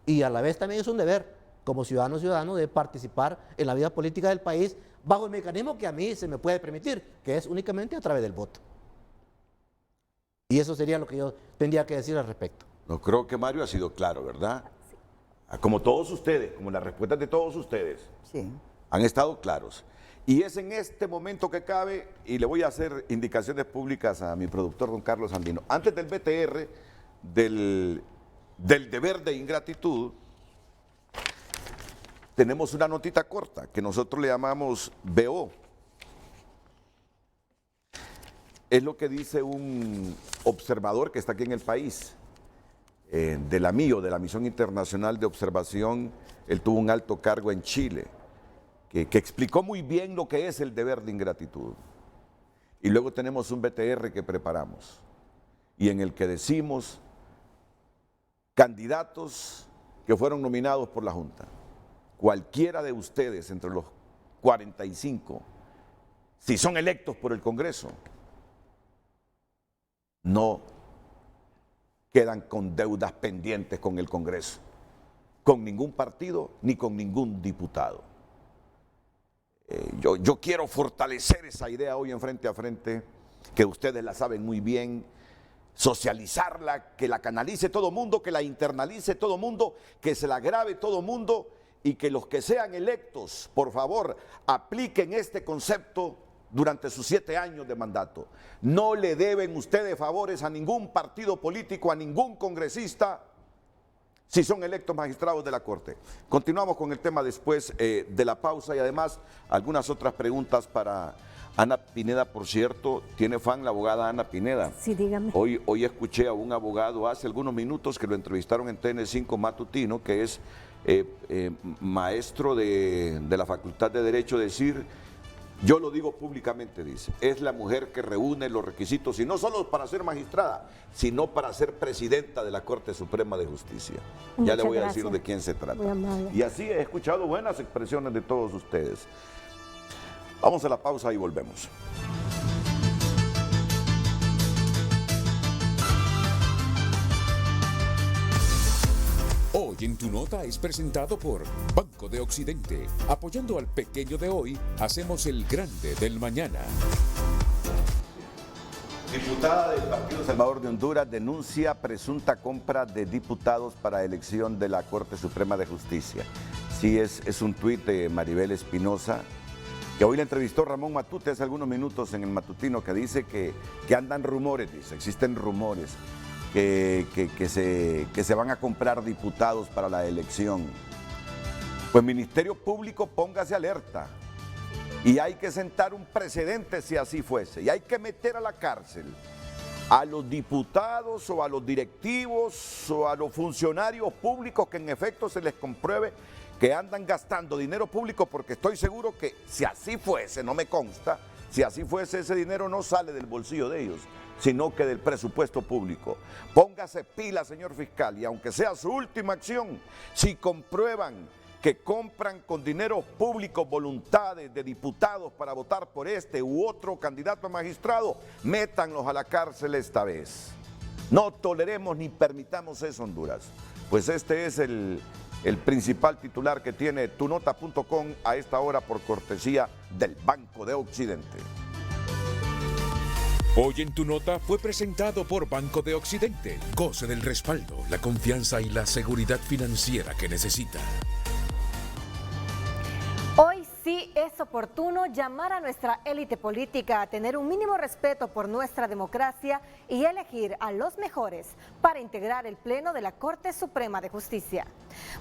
y a la vez también es un deber, como ciudadano de participar en la vida política del país, bajo el mecanismo que a mí se me puede permitir, que es únicamente a través del voto. Y eso sería lo que yo tendría que decir al respecto. No, creo que Mario ha sido claro, ¿verdad? Como todos ustedes, como las respuestas de todos ustedes, Sí. han estado claros. Y es en este momento que cabe, y le voy a hacer indicaciones públicas a mi productor, don Carlos Andino. Antes del BTR, del deber de ingratitud, tenemos una notita corta que nosotros le llamamos BO. Es lo que dice un observador que está aquí en el país, de la MIO, de la Misión Internacional de Observación. Él tuvo un alto cargo en Chile, que explicó muy bien lo que es el deber de ingratitud. Y luego tenemos un BTR que preparamos, y en el que decimos candidatos que fueron nominados por la Junta. Cualquiera de ustedes entre los 45, si son electos por el Congreso, no quedan con deudas pendientes con el Congreso, con ningún partido ni con ningún diputado. Yo quiero fortalecer esa idea hoy en Frente a Frente, que ustedes la saben muy bien, socializarla, que la canalice todo mundo, que la internalice todo mundo, que se la grabe todo mundo, y que los que sean electos, por favor, apliquen este concepto durante sus 7 años de mandato. No le deben ustedes favores a ningún partido político, a ningún congresista, si son electos magistrados de la Corte. Continuamos con el tema después de la pausa y además algunas otras preguntas para Ana Pineda. Por cierto, tiene fan la abogada Ana Pineda. Sí, dígame. Hoy escuché a un abogado hace algunos minutos que lo entrevistaron en TN5 Matutino, que es maestro de la Facultad de Derecho, decir: yo lo digo públicamente, dice, es la mujer que reúne los requisitos, y no solo para ser magistrada, sino para ser presidenta de la Corte Suprema de Justicia. Ya le voy a decir de quién se trata. Muy amable. Y así he escuchado buenas expresiones de todos ustedes. Vamos a la pausa y volvemos. Hoy en Tu Nota es presentado por Banco de Occidente. Apoyando al pequeño de hoy, hacemos el grande del mañana. Diputada del Partido Salvador de Honduras denuncia presunta compra de diputados para elección de la Corte Suprema de Justicia. Sí, es un tuit de Maribel Espinosa, que hoy le entrevistó Ramón Matute hace algunos minutos en el matutino, que dice que andan rumores, dice, existen rumores que se van a comprar diputados para la elección. Pues Ministerio Público, póngase alerta. Y hay que sentar un precedente si así fuese. Y hay que meter a la cárcel a los diputados o a los directivos o a los funcionarios públicos que en efecto se les compruebe que andan gastando dinero público, porque estoy seguro que si así fuese, no me consta, si así fuese, ese dinero no sale del bolsillo de ellos, sino que del presupuesto público. Póngase pila, señor fiscal, y aunque sea su última acción, si comprueban que compran con dinero público voluntades de diputados para votar por este u otro candidato a magistrado, métanlos a la cárcel esta vez. No toleremos ni permitamos eso, Honduras. Pues este es el principal titular que tiene tunota.com a esta hora, por cortesía del Banco de Occidente. Hoy en Tu Nota fue presentado por Banco de Occidente. Goce del respaldo, la confianza y la seguridad financiera que necesita. Hoy sí es oportuno llamar a nuestra élite política a tener un mínimo respeto por nuestra democracia y elegir a los mejores para integrar el Pleno de la Corte Suprema de Justicia.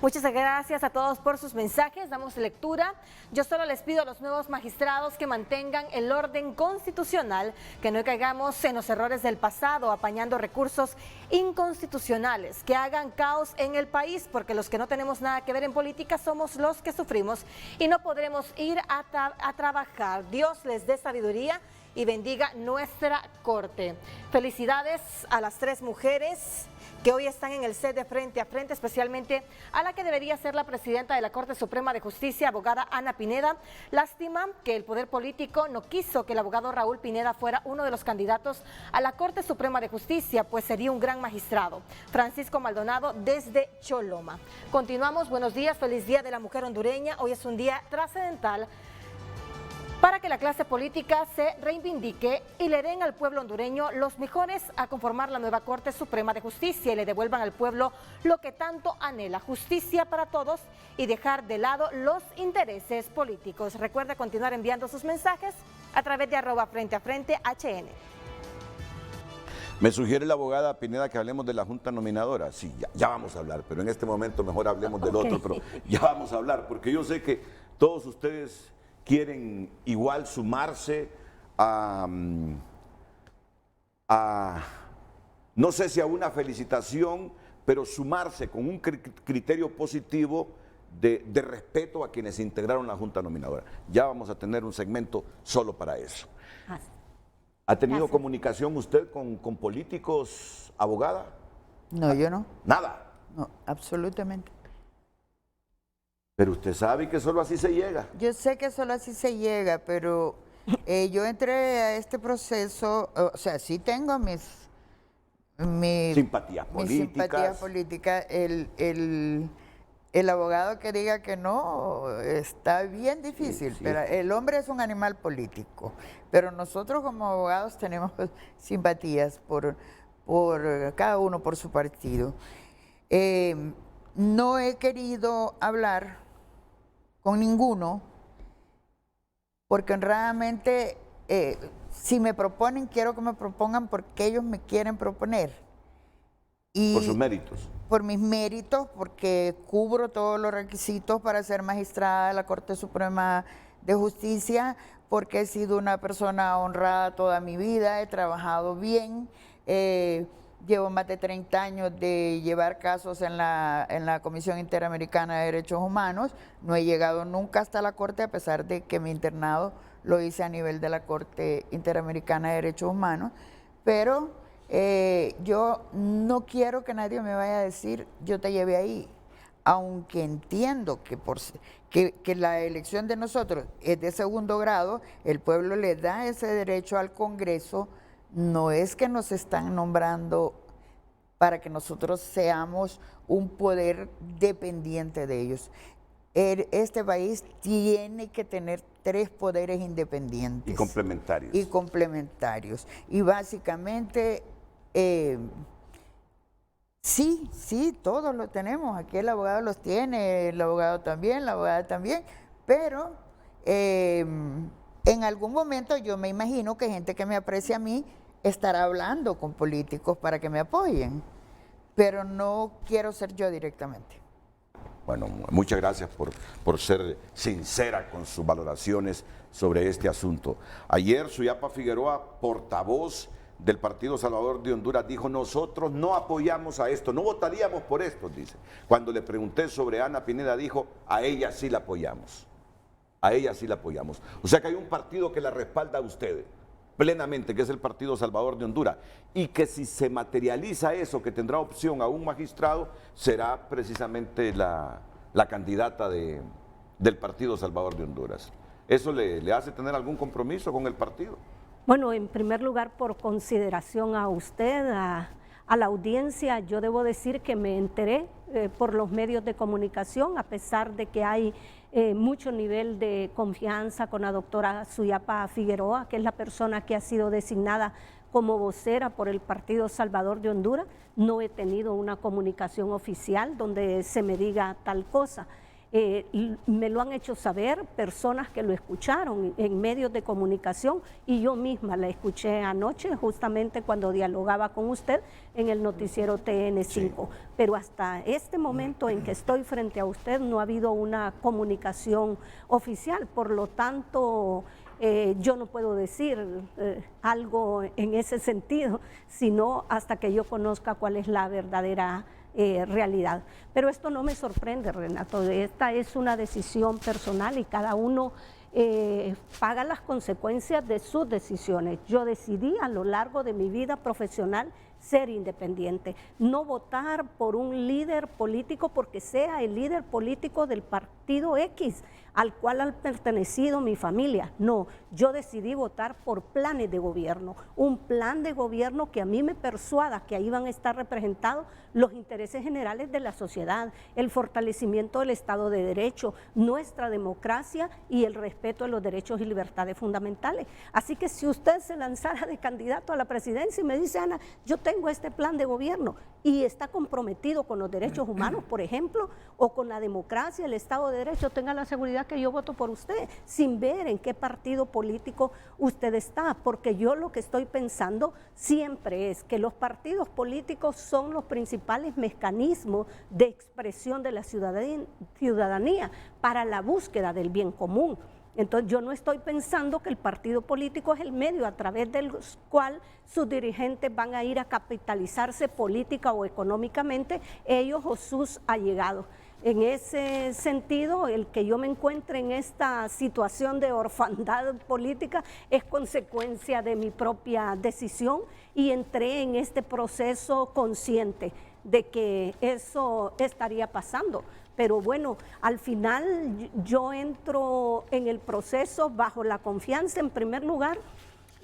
Muchas gracias a todos por sus mensajes, damos lectura. Yo solo les pido a los nuevos magistrados que mantengan el orden constitucional, que no caigamos en los errores del pasado apañando recursos inconstitucionales, que hagan caos en el país, porque los que no tenemos nada que ver en política somos los que sufrimos y no podremos ir a trabajar. Dios les dé sabiduría y bendiga nuestra Corte. Felicidades a las 3 mujeres que hoy están en el set de Frente a Frente, especialmente a la que debería ser la presidenta de la Corte Suprema de Justicia, abogada Ana Pineda. Lástima que el poder político no quiso que el abogado Raúl Pineda fuera uno de los candidatos a la Corte Suprema de Justicia, pues sería un gran magistrado. Francisco Maldonado desde Choloma. Continuamos, buenos días, feliz Día de la Mujer Hondureña. Hoy es un día trascendental para que la clase política se reivindique y le den al pueblo hondureño los mejores a conformar la nueva Corte Suprema de Justicia y le devuelvan al pueblo lo que tanto anhela: justicia para todos y dejar de lado los intereses políticos. Recuerde continuar enviando sus mensajes a través de @FrenteAFrente_HN. Me sugiere la abogada Pineda que hablemos de la Junta Nominadora. Sí, ya vamos a hablar, pero en este momento mejor hablemos del otro, pero ya vamos a hablar, porque yo sé que todos ustedes quieren igual sumarse a no sé si a una felicitación, pero sumarse con un criterio positivo de respeto a quienes integraron la Junta Nominadora. Ya vamos a tener un segmento solo para eso. ¿Ha tenido comunicación usted con políticos, abogada? No, yo no. Nada. No, absolutamente. Pero usted sabe que solo así se llega. Yo sé que solo así se llega, pero yo entré a este proceso, o sea, sí tengo mis simpatías políticas. El abogado que diga que no, está bien difícil, sí. Pero el hombre es un animal político. Pero nosotros como abogados tenemos simpatías por cada uno por su partido. No he querido hablar con ninguno, porque honradamente, si me proponen, quiero que me propongan porque ellos me quieren proponer. Por sus méritos. Por mis méritos, porque cubro todos los requisitos para ser magistrada de la Corte Suprema de Justicia, porque he sido una persona honrada toda mi vida, he trabajado bien, llevo más de 30 años de llevar casos en la Comisión Interamericana de Derechos Humanos, no he llegado nunca hasta la Corte, a pesar de que mi internado lo hice a nivel de la Corte Interamericana de Derechos Humanos, pero yo no quiero que nadie me vaya a decir, yo te llevé ahí, aunque entiendo que la elección de nosotros es de segundo grado, el pueblo le da ese derecho al Congreso, no es que nos están nombrando para que nosotros seamos un poder dependiente de ellos. Este país tiene que tener 3 poderes independientes. Y complementarios. Y complementarios. Y básicamente, sí, todos lo tenemos. Aquí el abogado los tiene, el abogado también, la abogada también. Pero en algún momento yo me imagino que gente que me aprecia a mí estará hablando con políticos para que me apoyen. Pero no quiero ser yo directamente. Bueno, muchas gracias por ser sincera con sus valoraciones sobre este asunto. Ayer Suyapa Figueroa, portavoz del Partido Salvador de Honduras, dijo: nosotros no apoyamos a esto, no votaríamos por esto, dice. Cuando le pregunté sobre Ana Pineda, dijo: a ella sí la apoyamos. A ella sí la apoyamos. O sea que hay un partido que la respalda a ustedes plenamente, que es el Partido Salvador de Honduras, y que si se materializa eso, que tendrá opción a un magistrado, será precisamente la candidata del Partido Salvador de Honduras. ¿Eso le hace tener algún compromiso con el partido? Bueno, en primer lugar, por consideración a usted, a la audiencia, yo debo decir que me enteré por los medios de comunicación, a pesar de que hay mucho nivel de confianza con la doctora Suyapa Figueroa, que es la persona que ha sido designada como vocera por el Partido Salvador de Honduras. No he tenido una comunicación oficial donde se me diga tal cosa. Me lo han hecho saber personas que lo escucharon en medios de comunicación, y yo misma la escuché anoche justamente cuando dialogaba con usted en el noticiero TN5. Sí. Pero hasta este momento en que estoy frente a usted no ha habido una comunicación oficial, por lo tanto yo no puedo decir algo en ese sentido, sino hasta que yo conozca cuál es la verdadera realidad. Pero esto no me sorprende, Renato, esta es una decisión personal y cada uno paga las consecuencias de sus decisiones. Yo decidí a lo largo de mi vida profesional ser independiente, no votar por un líder político porque sea el líder político del partido X al cual ha pertenecido mi familia. No, yo decidí votar por planes de gobierno, un plan de gobierno que a mí me persuada que ahí van a estar representados los intereses generales de la sociedad, el fortalecimiento del Estado de Derecho, nuestra democracia y el respeto de los derechos y libertades fundamentales. Así que si usted se lanzara de candidato a la presidencia y me dice: Ana, yo tengo este plan de gobierno y está comprometido con los derechos humanos, por ejemplo, o con la democracia, el Estado de Derecho, tenga la seguridad que yo voto por usted, sin ver en qué partido político usted está, porque yo lo que estoy pensando siempre es que los partidos políticos son los principales mecanismos de expresión de la ciudadanía para la búsqueda del bien común. Entonces yo no estoy pensando que el partido político es el medio a través del cual sus dirigentes van a ir a capitalizarse política o económicamente, ellos o sus allegados. En ese sentido, el que yo me encuentre en esta situación de orfandad política es consecuencia de mi propia decisión, y entré en este proceso consciente de que eso estaría pasando. Pero bueno, al final yo entro en el proceso bajo la confianza, en primer lugar,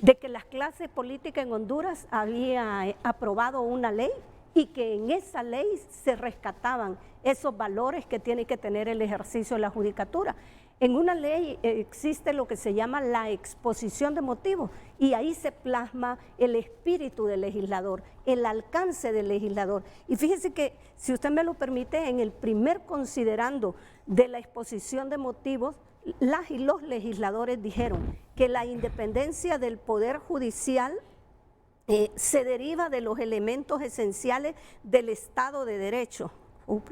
de que la clase política en Honduras había aprobado una ley y que en esa ley se rescataban esos valores que tiene que tener el ejercicio de la judicatura. En una ley existe lo que se llama la exposición de motivos, y ahí se plasma el espíritu del legislador, el alcance del legislador. Y fíjese que, si usted me lo permite, en el primer considerando de la exposición de motivos, las y los legisladores dijeron que la independencia del Poder Judicial se deriva de los elementos esenciales del Estado de Derecho.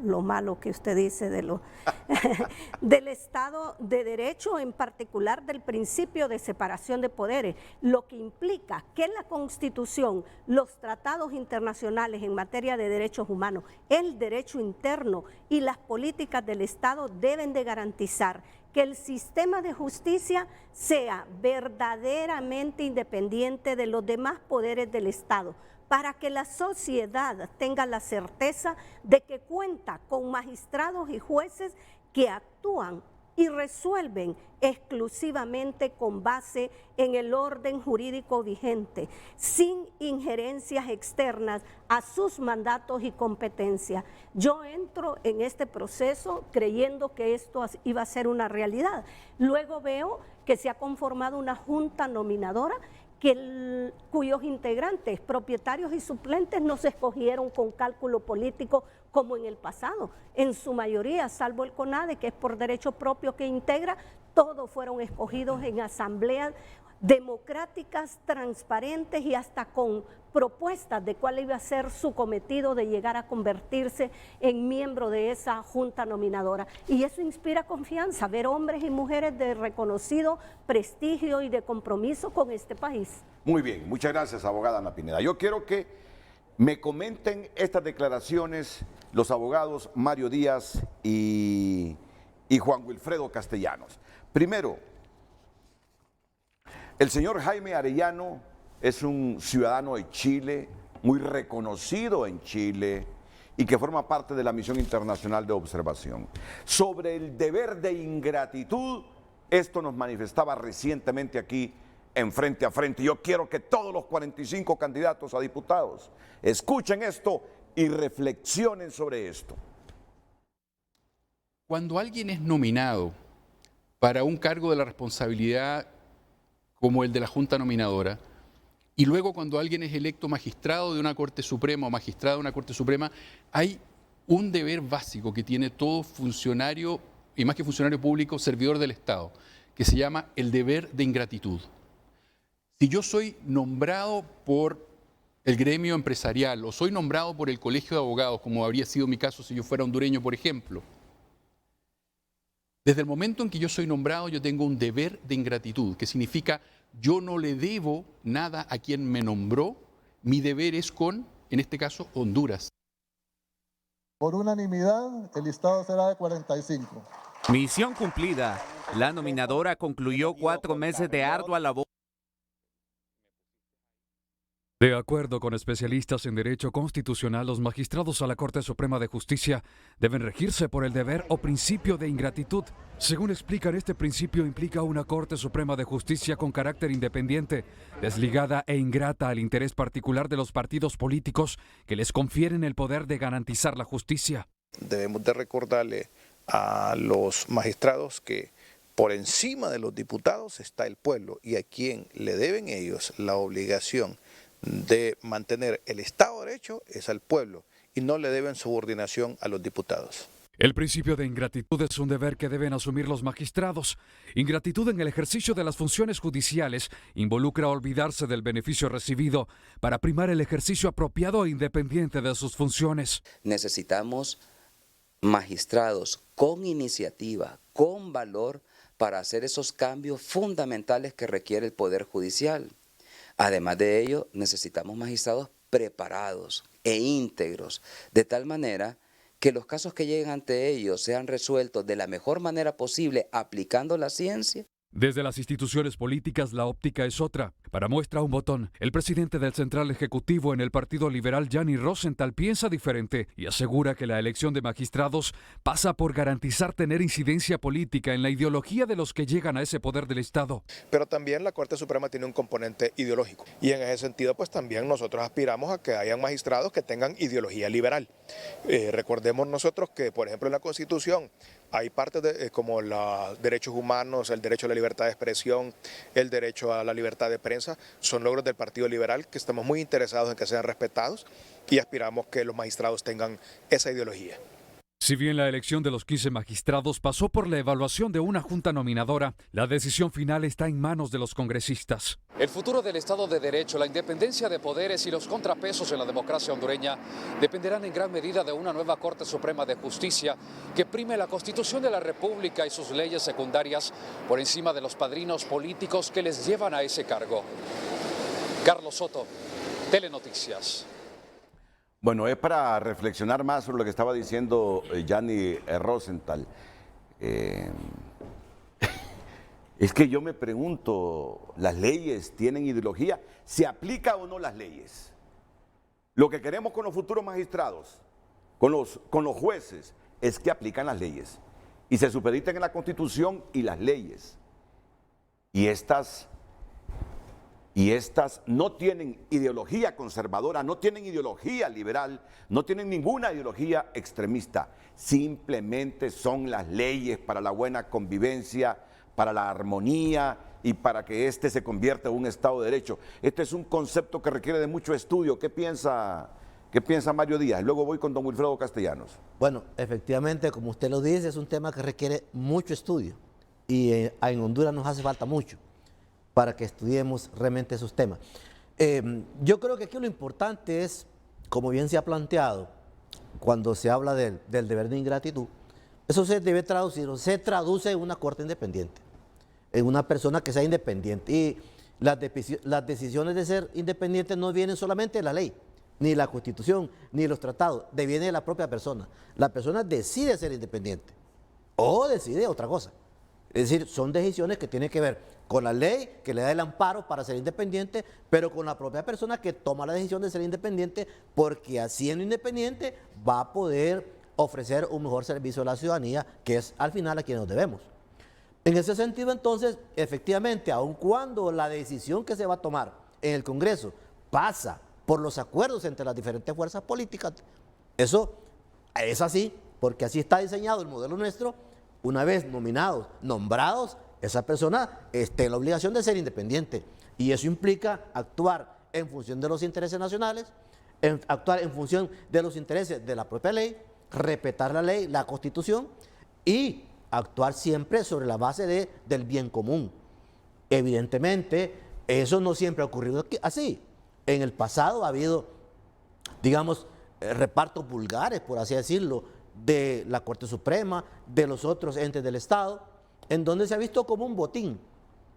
Lo malo que usted dice del Estado de Derecho, en particular del principio de separación de poderes, lo que implica que la Constitución, los tratados internacionales en materia de derechos humanos, el derecho interno y las políticas del Estado deben de garantizar que el sistema de justicia sea verdaderamente independiente de los demás poderes del Estado, para que la sociedad tenga la certeza de que cuenta con magistrados y jueces que actúan y resuelven exclusivamente con base en el orden jurídico vigente, sin injerencias externas a sus mandatos y competencias. Yo entro en este proceso creyendo que esto iba a ser una realidad. Luego veo que se ha conformado una junta nominadora cuyos integrantes, propietarios y suplentes, no se escogieron con cálculo político como en el pasado. En su mayoría, salvo el CONADE, que es por derecho propio que integra, todos fueron escogidos en asambleas democráticas, transparentes y hasta con propuestas de cuál iba a ser su cometido de llegar a convertirse en miembro de esa junta nominadora. Y eso inspira confianza, ver hombres y mujeres de reconocido prestigio y de compromiso con este país. Muy bien, muchas gracias, abogada Ana Pineda. Yo quiero que me comenten estas declaraciones los abogados Mario Díaz y Juan Wilfredo Castellanos. Primero, el señor Jaime Arellano es un ciudadano de Chile, muy reconocido en Chile y que forma parte de la Misión Internacional de Observación. Sobre el deber de ingratitud, esto nos manifestaba recientemente aquí en Frente a Frente. Yo quiero que todos los 45 candidatos a diputados escuchen esto y reflexionen sobre esto. Cuando alguien es nominado para un cargo de la responsabilidad como el de la Junta Nominadora, y luego cuando alguien es electo magistrado de una Corte Suprema o magistrada de una Corte Suprema, hay un deber básico que tiene todo funcionario, y más que funcionario público, servidor del Estado, que se llama el deber de ingratitud. Si yo soy nombrado por el gremio empresarial o soy nombrado por el Colegio de Abogados, como habría sido mi caso si yo fuera hondureño, por ejemplo, desde el momento en que yo soy nombrado, yo tengo un deber de ingratitud, que significa yo no le debo nada a quien me nombró, mi deber es con, en este caso, Honduras. Por unanimidad, el listado será de 45. Misión cumplida. La nominadora concluyó 4 meses de ardua labor. De acuerdo con especialistas en derecho constitucional, los magistrados a la Corte Suprema de Justicia deben regirse por el deber o principio de ingratitud. Según explican, este principio implica una Corte Suprema de Justicia con carácter independiente, desligada e ingrata al interés particular de los partidos políticos que les confieren el poder de garantizar la justicia. Debemos de recordarle a los magistrados que por encima de los diputados está el pueblo y a quien le deben ellos la obligación de mantener el Estado de Derecho es al pueblo y no le deben subordinación a los diputados. El principio de ingratitud es un deber que deben asumir los magistrados. Ingratitud en el ejercicio de las funciones judiciales involucra olvidarse del beneficio recibido para primar el ejercicio apropiado e independiente de sus funciones. Necesitamos magistrados con iniciativa, con valor para hacer esos cambios fundamentales que requiere el Poder Judicial. Además de ello, necesitamos magistrados preparados e íntegros, de tal manera que los casos que lleguen ante ellos sean resueltos de la mejor manera posible aplicando la ciencia. Desde las instituciones políticas, la óptica es otra. Para muestra un botón, el presidente del Central Ejecutivo en el Partido Liberal, Gianni Rosenthal, piensa diferente y asegura que la elección de magistrados pasa por garantizar tener incidencia política en la ideología de los que llegan a ese poder del Estado. Pero también la Corte Suprema tiene un componente ideológico y en ese sentido pues también nosotros aspiramos a que hayan magistrados que tengan ideología liberal. Recordemos nosotros que, por ejemplo, en la Constitución hay partes como los derechos humanos, el derecho a la libertad de expresión, el derecho a la libertad de prensa, son logros del Partido Liberal que estamos muy interesados en que sean respetados y aspiramos que los magistrados tengan esa ideología. Si bien la elección de los 15 magistrados pasó por la evaluación de una junta nominadora, la decisión final está en manos de los congresistas. El futuro del Estado de Derecho, la independencia de poderes y los contrapesos en la democracia hondureña dependerán en gran medida de una nueva Corte Suprema de Justicia que prime la Constitución de la República y sus leyes secundarias por encima de los padrinos políticos que les llevan a ese cargo. Carlos Soto, Telenoticias. Bueno, es para reflexionar más sobre lo que estaba diciendo Yanni Rosenthal. Es que yo me pregunto, ¿las leyes tienen ideología? ¿Se aplica o no las leyes? Lo que queremos con los futuros magistrados, con los jueces, es que aplican las leyes y se supediten en la Constitución y las leyes. Y estas no tienen ideología conservadora, no tienen ideología liberal, no tienen ninguna ideología extremista. Simplemente son las leyes para la buena convivencia, para la armonía y para que éste se convierta en un Estado de Derecho. Este es un concepto que requiere de mucho estudio. ¿Qué piensa Mario Díaz? Luego voy con don Wilfredo Castellanos. Bueno, efectivamente, como usted lo dice, es un tema que requiere mucho estudio y en Honduras nos hace falta mucho para que estudiemos realmente esos temas. Yo creo que aquí lo importante es, como bien se ha planteado, cuando se habla del deber de ingratitud, eso se debe traducir, o se traduce en una corte independiente, en una persona que sea independiente. Y las decisiones de ser independiente no vienen solamente de la ley, ni la Constitución, ni los tratados, viene de la propia persona. La persona decide ser independiente o decide otra cosa. Es decir, son decisiones que tienen que ver con la ley, que le da el amparo para ser independiente, pero con la propia persona que toma la decisión de ser independiente, porque siendo independiente va a poder ofrecer un mejor servicio a la ciudadanía, que es al final a quien nos debemos. En ese sentido, entonces, efectivamente, aun cuando la decisión que se va a tomar en el Congreso pasa por los acuerdos entre las diferentes fuerzas políticas, eso es así, porque así está diseñado el modelo nuestro. Una vez nominados, nombrados, esa persona tiene la obligación de ser independiente. Y eso implica actuar en función de los intereses nacionales, actuar en función de los intereses de la propia ley, respetar la ley, la Constitución y actuar siempre sobre la base del bien común. Evidentemente, eso no siempre ha ocurrido así. En el pasado ha habido, digamos, repartos vulgares, por así decirlo, de la Corte Suprema, de los otros entes del Estado, en donde se ha visto como un botín,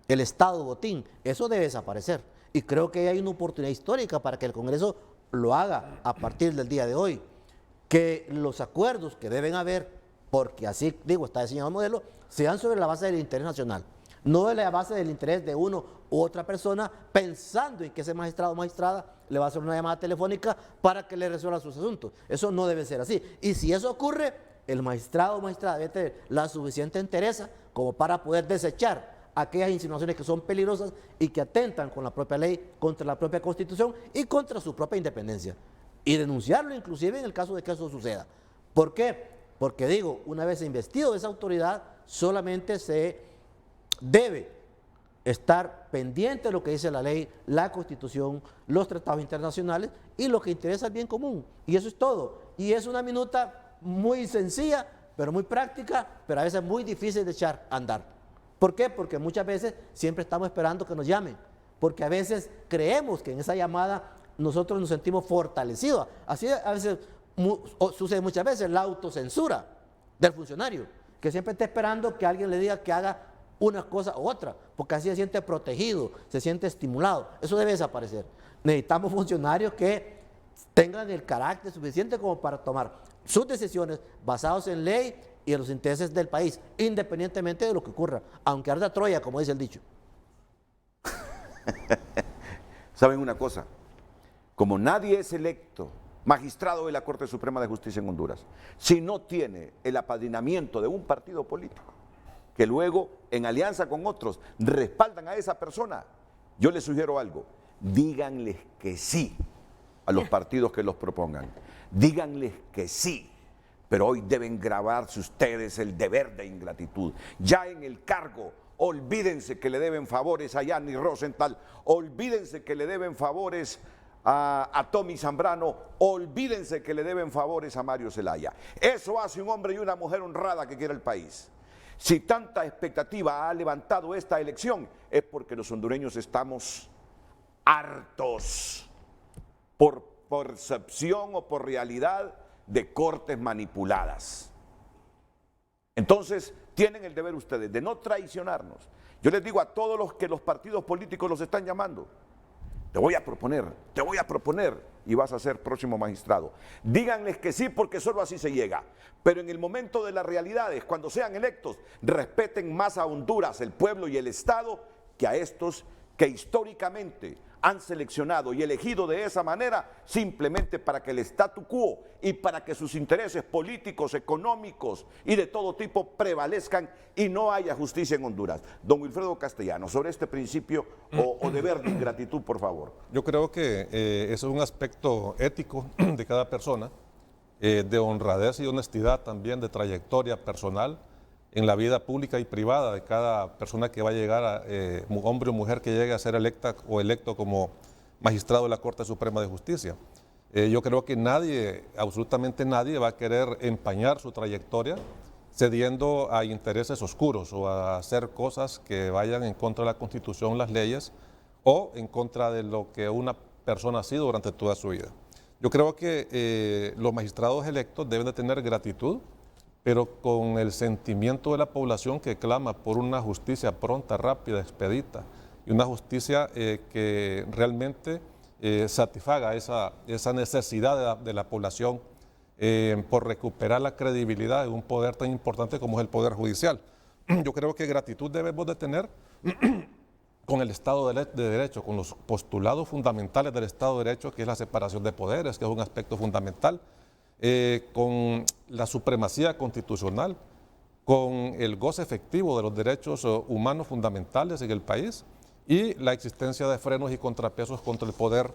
el Estado botín. Eso debe desaparecer. Y creo que hay una oportunidad histórica para que el Congreso lo haga a partir del día de hoy. Que los acuerdos que deben haber, porque así digo, está diseñado el modelo, sean sobre la base del interés nacional, no de la base del interés de uno u otra persona, pensando en que ese magistrado o magistrada le va a hacer una llamada telefónica para que le resuelva sus asuntos. Eso no debe ser así. Y si eso ocurre, el magistrado o magistrada debe tener la suficiente entereza como para poder desechar aquellas insinuaciones que son peligrosas y que atentan con la propia ley, contra la propia Constitución y contra su propia independencia. Y denunciarlo inclusive en el caso de que eso suceda. ¿Por qué? Porque digo, una vez investido de esa autoridad, solamente se debe estar pendiente de lo que dice la ley, la Constitución, los tratados internacionales y lo que interesa al bien común. Y eso es todo. Y es una minuta muy sencilla, pero muy práctica, pero a veces muy difícil de echar a andar. ¿Por qué? Porque muchas veces siempre estamos esperando que nos llamen, porque a veces creemos que en esa llamada nosotros nos sentimos fortalecidos. Así a veces sucede muchas veces la autocensura del funcionario, que siempre está esperando que alguien le diga que haga una cosa u otra, porque así se siente protegido, se siente estimulado. Eso debe desaparecer. Necesitamos funcionarios que tengan el carácter suficiente como para tomar sus decisiones basados en ley y en los intereses del país, independientemente de lo que ocurra, aunque arda Troya, como dice el dicho. ¿Saben una cosa? Como nadie es electo magistrado de la Corte Suprema de Justicia en Honduras, si no tiene el apadrinamiento de un partido político, que luego, en alianza con otros, respaldan a esa persona, yo les sugiero algo: díganles que sí a los partidos que los propongan. Díganles que sí. Pero hoy deben grabarse ustedes el deber de ingratitud. Ya en el cargo, olvídense que le deben favores a Yanni Rosenthal, olvídense que le deben favores a Tommy Zambrano, olvídense que le deben favores a Mario Zelaya. Eso hace un hombre y una mujer honrada que quiere el país. Si tanta expectativa ha levantado esta elección, es porque los hondureños estamos hartos por percepción o por realidad de cortes manipuladas. Entonces, tienen el deber ustedes de no traicionarnos. Yo les digo a todos los que los partidos políticos los están llamando, te voy a proponer y vas a ser próximo magistrado. Díganles que sí, porque solo así se llega. Pero en el momento de las realidades, cuando sean electos, respeten más a Honduras, el pueblo y el Estado, que a estos que históricamente han seleccionado y elegido de esa manera simplemente para que el statu quo y para que sus intereses políticos, económicos y de todo tipo prevalezcan y no haya justicia en Honduras. Don Wilfredo Castellano, sobre este principio o deber de ingratitud, por favor. Yo creo que eso es un aspecto ético de cada persona, de honradez y honestidad también, de trayectoria personal en la vida pública y privada de cada persona que va a llegar, hombre o mujer que llegue a ser electa o electo como magistrado de la Corte Suprema de Justicia. Yo creo que nadie, absolutamente nadie, va a querer empañar su trayectoria cediendo a intereses oscuros o a hacer cosas que vayan en contra de la Constitución, las leyes o en contra de lo que una persona ha sido durante toda su vida. Yo creo que los magistrados electos deben de tener gratitud, pero con el sentimiento de la población que clama por una justicia pronta, rápida, expedita, y una justicia que realmente satisfaga esa necesidad de la población por recuperar la credibilidad de un poder tan importante como es el Poder Judicial. Yo creo que gratitud debemos de tener con el Estado de Derecho, con los postulados fundamentales del Estado de Derecho, que es la separación de poderes, que es un aspecto fundamental, con la supremacía constitucional, con el goce efectivo de los derechos humanos fundamentales en el país y la existencia de frenos y contrapesos contra el poder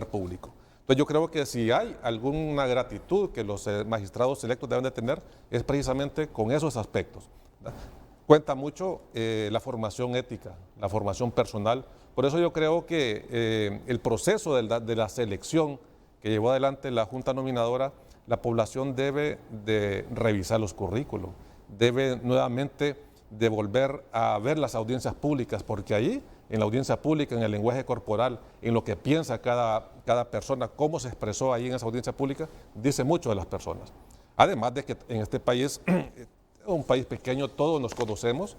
público. Entonces yo creo que si hay alguna gratitud que los magistrados electos deben de tener es precisamente con esos aspectos, ¿verdad? Cuenta mucho la formación ética, la formación personal. Por eso yo creo que el proceso de la selección que llevó adelante la Junta Nominadora, la población debe de revisar los currículos, debe nuevamente de volver a ver las audiencias públicas, porque ahí, en la audiencia pública, en el lenguaje corporal, en lo que piensa cada persona, cómo se expresó ahí en esa audiencia pública, dice mucho de las personas. Además de que en este país, un país pequeño, todos nos conocemos,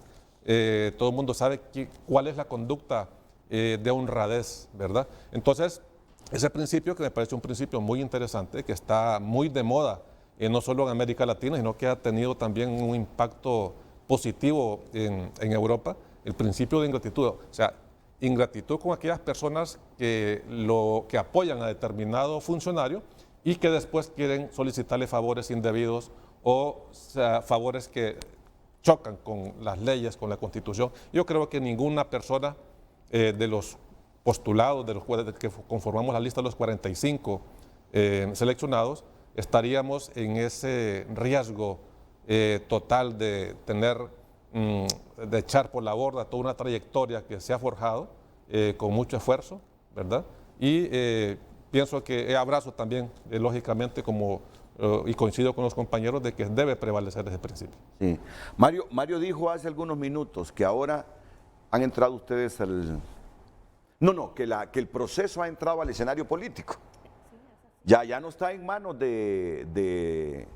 todo el mundo sabe cuál es la conducta de honradez, ¿verdad? Entonces, ese principio que me parece un principio muy interesante, que está muy de moda, no solo en América Latina, sino que ha tenido también un impacto positivo en Europa, el principio de ingratitud. O sea, ingratitud con aquellas personas que apoyan a determinado funcionario y que después quieren solicitarle favores indebidos o sea, favores que chocan con las leyes, con la Constitución. Yo creo que ninguna persona de los postulados, de los que conformamos la lista de los 45 seleccionados, estaríamos en ese riesgo total de de echar por la borda toda una trayectoria que se ha forjado con mucho esfuerzo, ¿verdad? Y pienso que abrazo también, lógicamente, y coincido con los compañeros de que debe prevalecer ese principio. Sí. Mario dijo hace algunos minutos que ahora han entrado ustedes que el proceso ha entrado al escenario político. Ya no está en manos de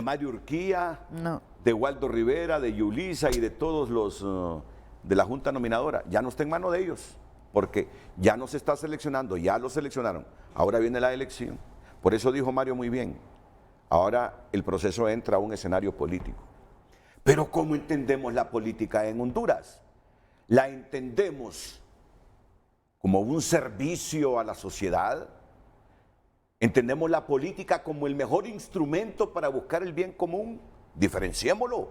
Mario Urquía, de Waldo Rivera, de Yulisa y de todos los de la Junta Nominadora. Ya no está en manos de ellos, porque ya no se está seleccionando, ya lo seleccionaron. Ahora viene la elección. Por eso dijo Mario muy bien, ahora el proceso entra a un escenario político. Pero ¿cómo entendemos la política en Honduras? La entendemos como un servicio a la sociedad. Entendemos la política como el mejor instrumento para buscar el bien común. Diferenciémoslo.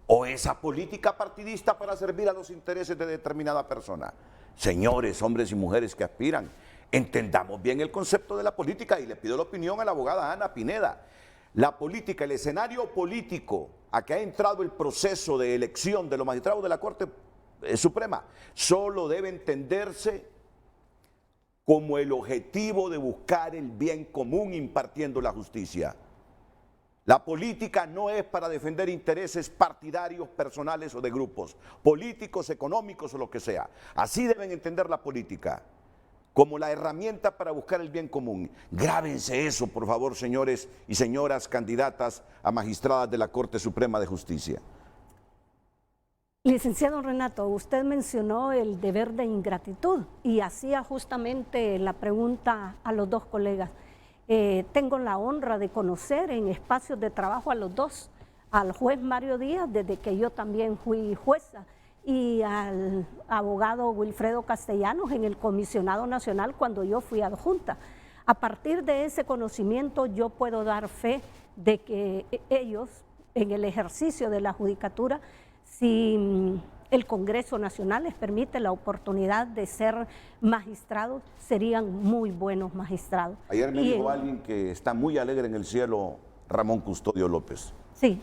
O esa política partidista para servir a los intereses de determinada persona. Señores, hombres y mujeres que aspiran, entendamos bien el concepto de la política y le pido la opinión a la abogada Ana Pineda. La política, el escenario político a que ha entrado el proceso de elección de los magistrados de la Corte Suprema, solo debe entenderse como el objetivo de buscar el bien común impartiendo la justicia. La política no es para defender intereses partidarios, personales o de grupos, políticos, económicos o lo que sea. Así deben entender la política, como la herramienta para buscar el bien común. Grábense eso, por favor, señores y señoras candidatas a magistradas de la Corte Suprema de Justicia. Licenciado Renato, usted mencionó el deber de ingratitud y hacía justamente la pregunta a los dos colegas. Tengo la honra de conocer en espacios de trabajo a los dos, al juez Mario Díaz, desde que yo también fui jueza, y al abogado Wilfredo Castellanos en el Comisionado Nacional cuando yo fui adjunta. A partir de ese conocimiento yo puedo dar fe de que ellos, en el ejercicio de la judicatura, si el Congreso Nacional les permite la oportunidad de ser magistrados, serían muy buenos magistrados. Ayer me dijo alguien que está muy alegre en el cielo, Ramón Custodio López. Sí.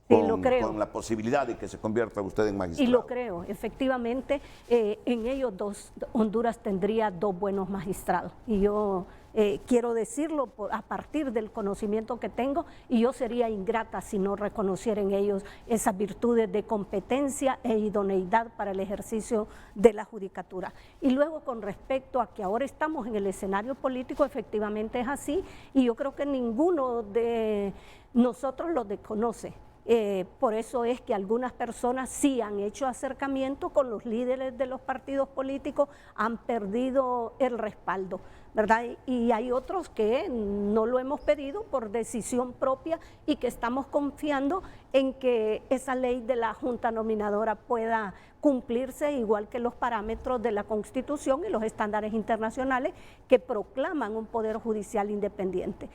Sí, lo creo. Con la posibilidad de que se convierta usted en magistrado. Y lo creo, efectivamente, en ellos dos, Honduras tendría dos buenos magistrados. Y yo quiero decirlo a partir del conocimiento que tengo, y yo sería ingrata si no reconociera en ellos esas virtudes de competencia e idoneidad para el ejercicio de la judicatura. Y luego, con respecto a que ahora estamos en el escenario político, efectivamente es así, y yo creo que ninguno de nosotros lo desconoce. Por eso es que algunas personas sí han hecho acercamiento con los líderes de los partidos políticos, han perdido el respaldo, ¿verdad? Y hay otros que no lo hemos pedido por decisión propia y que estamos confiando en que esa ley de la Junta Nominadora pueda cumplirse igual que los parámetros de la Constitución y los estándares internacionales que proclaman un poder judicial independiente.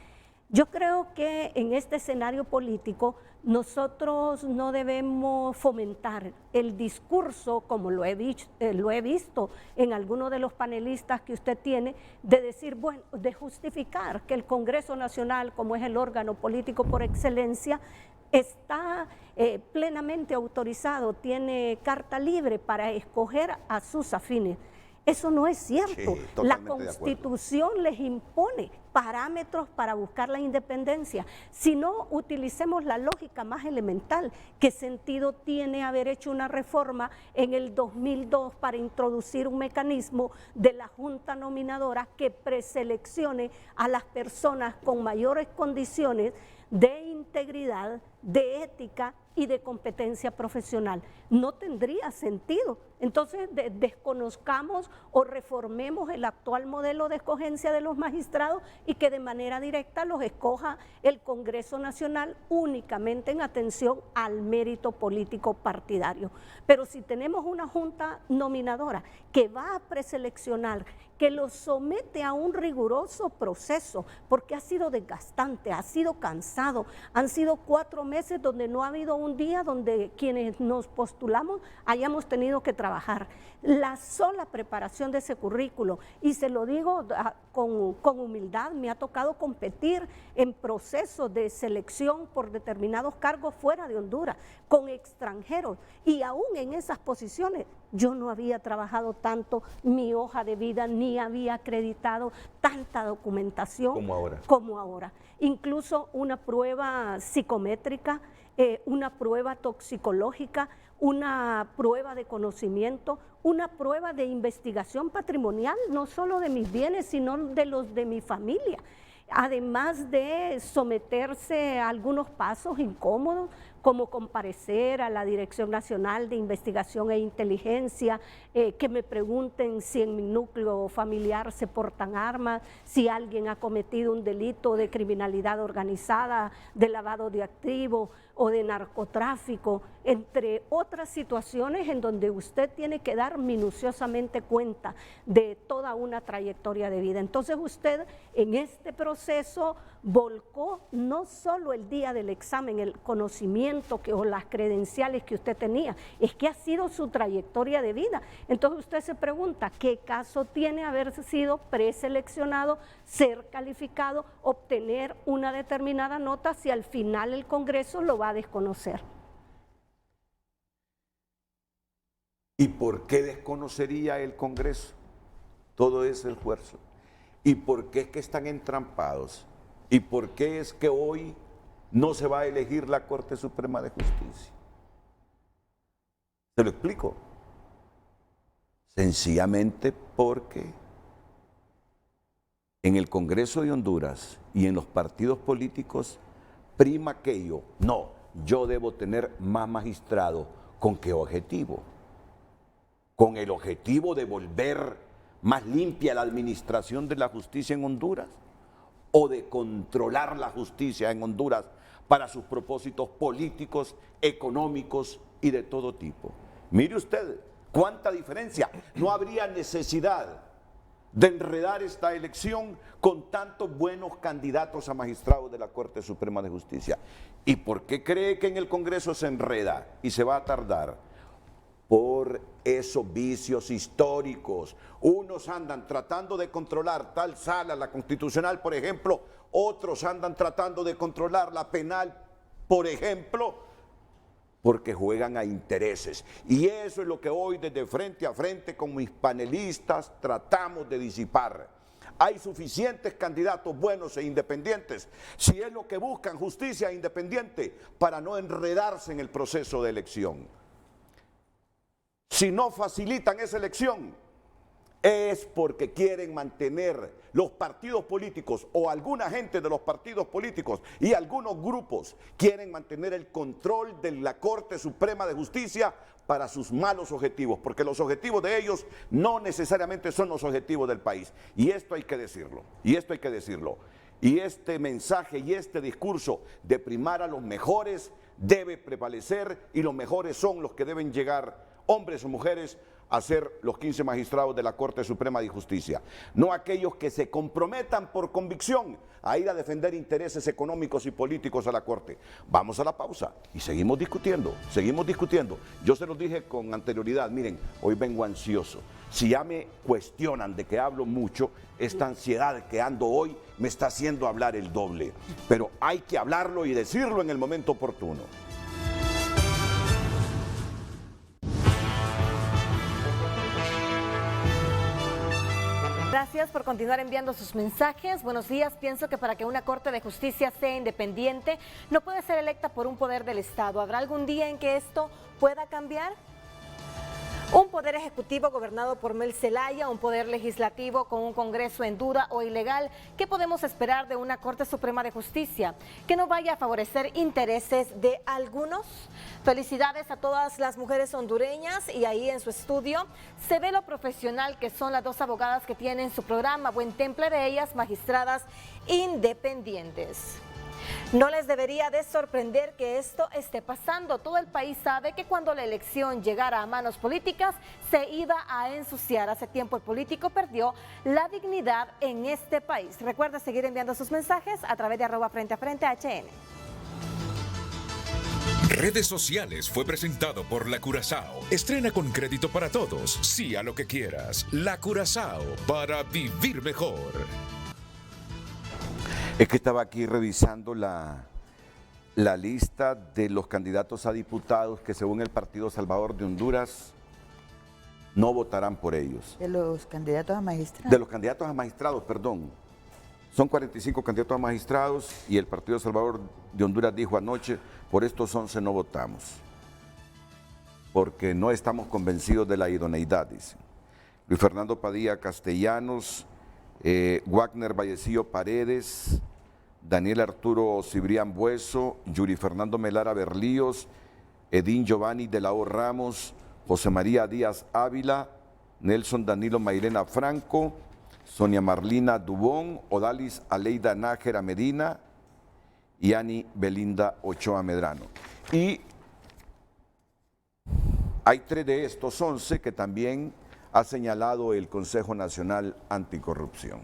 Yo creo que en este escenario político nosotros no debemos fomentar el discurso, como lo he visto en algunos de los panelistas que usted tiene, de decir, bueno, de justificar que el Congreso Nacional, como es el órgano político por excelencia, está plenamente autorizado, tiene carta libre para escoger a sus afines. Eso no es cierto. Sí, la Constitución les impone parámetros para buscar la independencia. Si no, utilicemos la lógica más elemental. ¿Qué sentido tiene haber hecho una reforma en el 2002 para introducir un mecanismo de la Junta Nominadora que preseleccione a las personas con mayores condiciones de integridad, de ética y de competencia profesional? No tendría sentido. Entonces, desconozcamos o reformemos el actual modelo de escogencia de los magistrados y que de manera directa los escoja el Congreso Nacional únicamente en atención al mérito político partidario. Pero si tenemos una junta nominadora que va a preseleccionar, que lo somete a un riguroso proceso, porque ha sido desgastante, ha sido cansado, han sido 4 meses donde no ha habido un día donde quienes nos postulamos hayamos tenido que trabajar. La sola preparación de ese currículo, y se lo digo con humildad, me ha tocado competir en procesos de selección por determinados cargos fuera de Honduras, con extranjeros, y aún en esas posiciones yo no había trabajado tanto mi hoja de vida, ni había acreditado tanta documentación como ahora. Incluso una prueba psicométrica, una prueba toxicológica, una prueba de conocimiento, una prueba de investigación patrimonial, no solo de mis bienes, sino de los de mi familia. Además de someterse a algunos pasos incómodos, como comparecer a la Dirección Nacional de Investigación e Inteligencia, que me pregunten si en mi núcleo familiar se portan armas, si alguien ha cometido un delito de criminalidad organizada, de lavado de activos o de narcotráfico, entre otras situaciones en donde usted tiene que dar minuciosamente cuenta de toda una trayectoria de vida. Entonces usted en este proceso volcó no solo el día del examen, el conocimiento o las credenciales que usted tenía, es que ha sido su trayectoria de vida. Entonces usted se pregunta, ¿qué caso tiene haber sido preseleccionado, ser calificado, obtener una determinada nota si al final el Congreso lo va a desconocer? ¿Y por qué desconocería el Congreso? todo ese esfuerzo? ¿Y por qué es que están entrampados? ¿Y por qué es que hoy no se va a elegir la Corte Suprema de Justicia? ¿Se lo explico? Sencillamente porque en el Congreso de Honduras y en los partidos políticos prima aquello. No, yo debo tener más magistrados. ¿Con qué objetivo? ¿Con el objetivo de volver más limpia la administración de la justicia en Honduras? ¿O de controlar la justicia en Honduras para sus propósitos políticos, económicos y de todo tipo? Mire usted, cuánta diferencia. No habría necesidad de enredar esta elección con tantos buenos candidatos a magistrados de la Corte Suprema de Justicia. ¿Y por qué cree que en el Congreso se enreda y se va a tardar? Por esos vicios históricos. Unos andan tratando de controlar tal sala, la constitucional, por ejemplo, otros andan tratando de controlar la penal, por ejemplo, porque juegan a intereses. Y eso es lo que hoy desde Frente a Frente con mis panelistas tratamos de disipar. Hay suficientes candidatos buenos e independientes, si es lo que buscan, justicia independiente, para no enredarse en el proceso de elección. Si no facilitan esa elección, es porque quieren mantener los partidos políticos o alguna gente de los partidos políticos y algunos grupos quieren mantener el control de la Corte Suprema de Justicia para sus malos objetivos, porque los objetivos de ellos no necesariamente son los objetivos del país. Y esto hay que decirlo, y esto hay que decirlo. Y este mensaje y este discurso de primar a los mejores debe prevalecer, y los mejores son los que deben llegar, hombres o mujeres, a ser los 15 magistrados de la Corte Suprema de Justicia. No aquellos que se comprometan por convicción a ir a defender intereses económicos y políticos a la Corte. Vamos a la pausa y seguimos discutiendo, seguimos discutiendo. Yo se los dije con anterioridad, miren, hoy vengo ansioso. Si ya me cuestionan de que hablo mucho, esta ansiedad que ando hoy me está haciendo hablar el doble. Pero hay que hablarlo y decirlo en el momento oportuno. Gracias por continuar enviando sus mensajes. Buenos días. Pienso que para que una Corte de Justicia sea independiente, no puede ser electa por un poder del Estado. ¿Habrá algún día en que esto pueda cambiar? Un poder ejecutivo gobernado por Mel Zelaya, un poder legislativo con un Congreso en duda o ilegal. ¿Qué podemos esperar de una Corte Suprema de Justicia? ¿Que no vaya a favorecer intereses de algunos? Felicidades a todas las mujeres hondureñas, y ahí en su estudio se ve lo profesional que son las dos abogadas que tienen su programa. Buen temple de ellas, magistradas independientes. No les debería de sorprender que esto esté pasando. Todo el país sabe que cuando la elección llegara a manos políticas se iba a ensuciar. Hace tiempo el político perdió la dignidad en este país. Recuerda seguir enviando sus mensajes a través de @FrenteAFrente HN. Redes sociales fue presentado por La Curazao. Estrena con crédito para todos. Sí a lo que quieras. La Curazao, para vivir mejor. Es que estaba aquí revisando la lista de los candidatos a diputados que según el Partido Salvador de Honduras no votarán por ellos. De los candidatos a magistrados. De los candidatos a magistrados, perdón. Son 45 candidatos a magistrados y el Partido Salvador de Honduras dijo anoche, por estos 11 no votamos, porque no estamos convencidos de la idoneidad, dice. Luis Fernando Padilla Castellanos, Wagner Vallecillo Paredes, Daniel Arturo Cibrián Bueso, Yuri Fernando Melara Berlíos, Edín Giovanni de la O Ramos, José María Díaz Ávila, Nelson Danilo Mairena Franco, Sonia Marlina Dubón, Odalis Aleida Nájera Medina y Ani Belinda Ochoa Medrano. Y hay 3 de estos 11 que también ha señalado el Consejo Nacional Anticorrupción.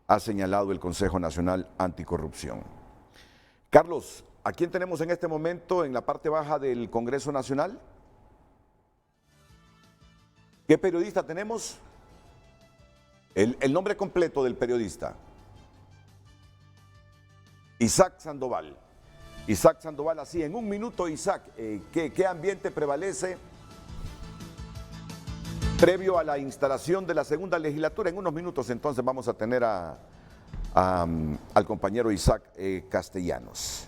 Ha señalado el Consejo Nacional Anticorrupción. Carlos, ¿a quién tenemos en este momento en la parte baja del Congreso Nacional? ¿Qué periodista tenemos? El nombre completo del periodista. Isaac Sandoval. Isaac Sandoval, así en un minuto, Isaac, ¿qué ambiente prevalece previo a la instalación de la segunda legislatura. En unos minutos entonces vamos a tener al compañero Isaac Castellanos.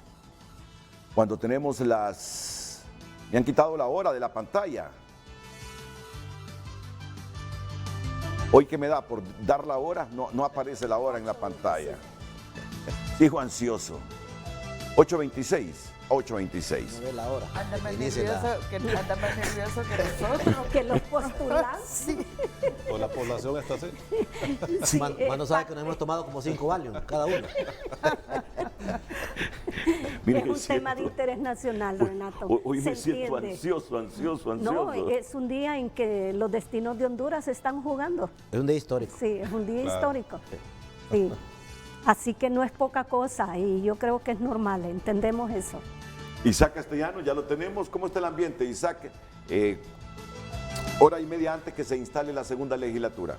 Cuando tenemos me han quitado la hora de la pantalla. Hoy que me da por dar la hora, no aparece la hora en la pantalla. Sigo ansioso. 8:26. 8:26. No ve la hora. Anda más nervioso que nosotros. Que los postulados. Sí. O la población está así. Sí, Mano sabe que nos hemos tomado como 5 Valium cada uno. Es un tema de interés nacional, Renato. Hoy me siento ansioso. No, es un día en que los destinos de Honduras se están jugando. Es un día histórico. Sí, es un día histórico. Sí. Así que no es poca cosa y yo creo que es normal, entendemos eso. Isaac Castellanos, ya lo tenemos. ¿Cómo está el ambiente, Isaac? Hora y media antes que se instale la segunda legislatura.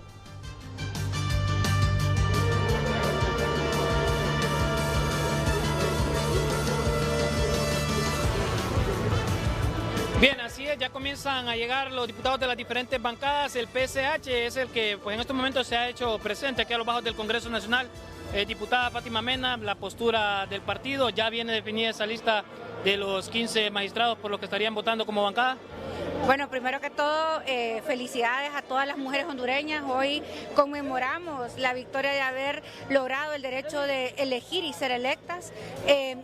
Bien, así es, ya comienzan a llegar los diputados de las diferentes bancadas. El PSH es el que pues, en estos momentos se ha hecho presente aquí a los bajos del Congreso Nacional. Diputada Fátima Mena, la postura del partido, ya viene definida esa lista de los 15 magistrados por los que estarían votando como bancada. Bueno, primero que todo, felicidades a todas las mujeres hondureñas. Hoy conmemoramos la victoria de haber logrado el derecho de elegir y ser electas.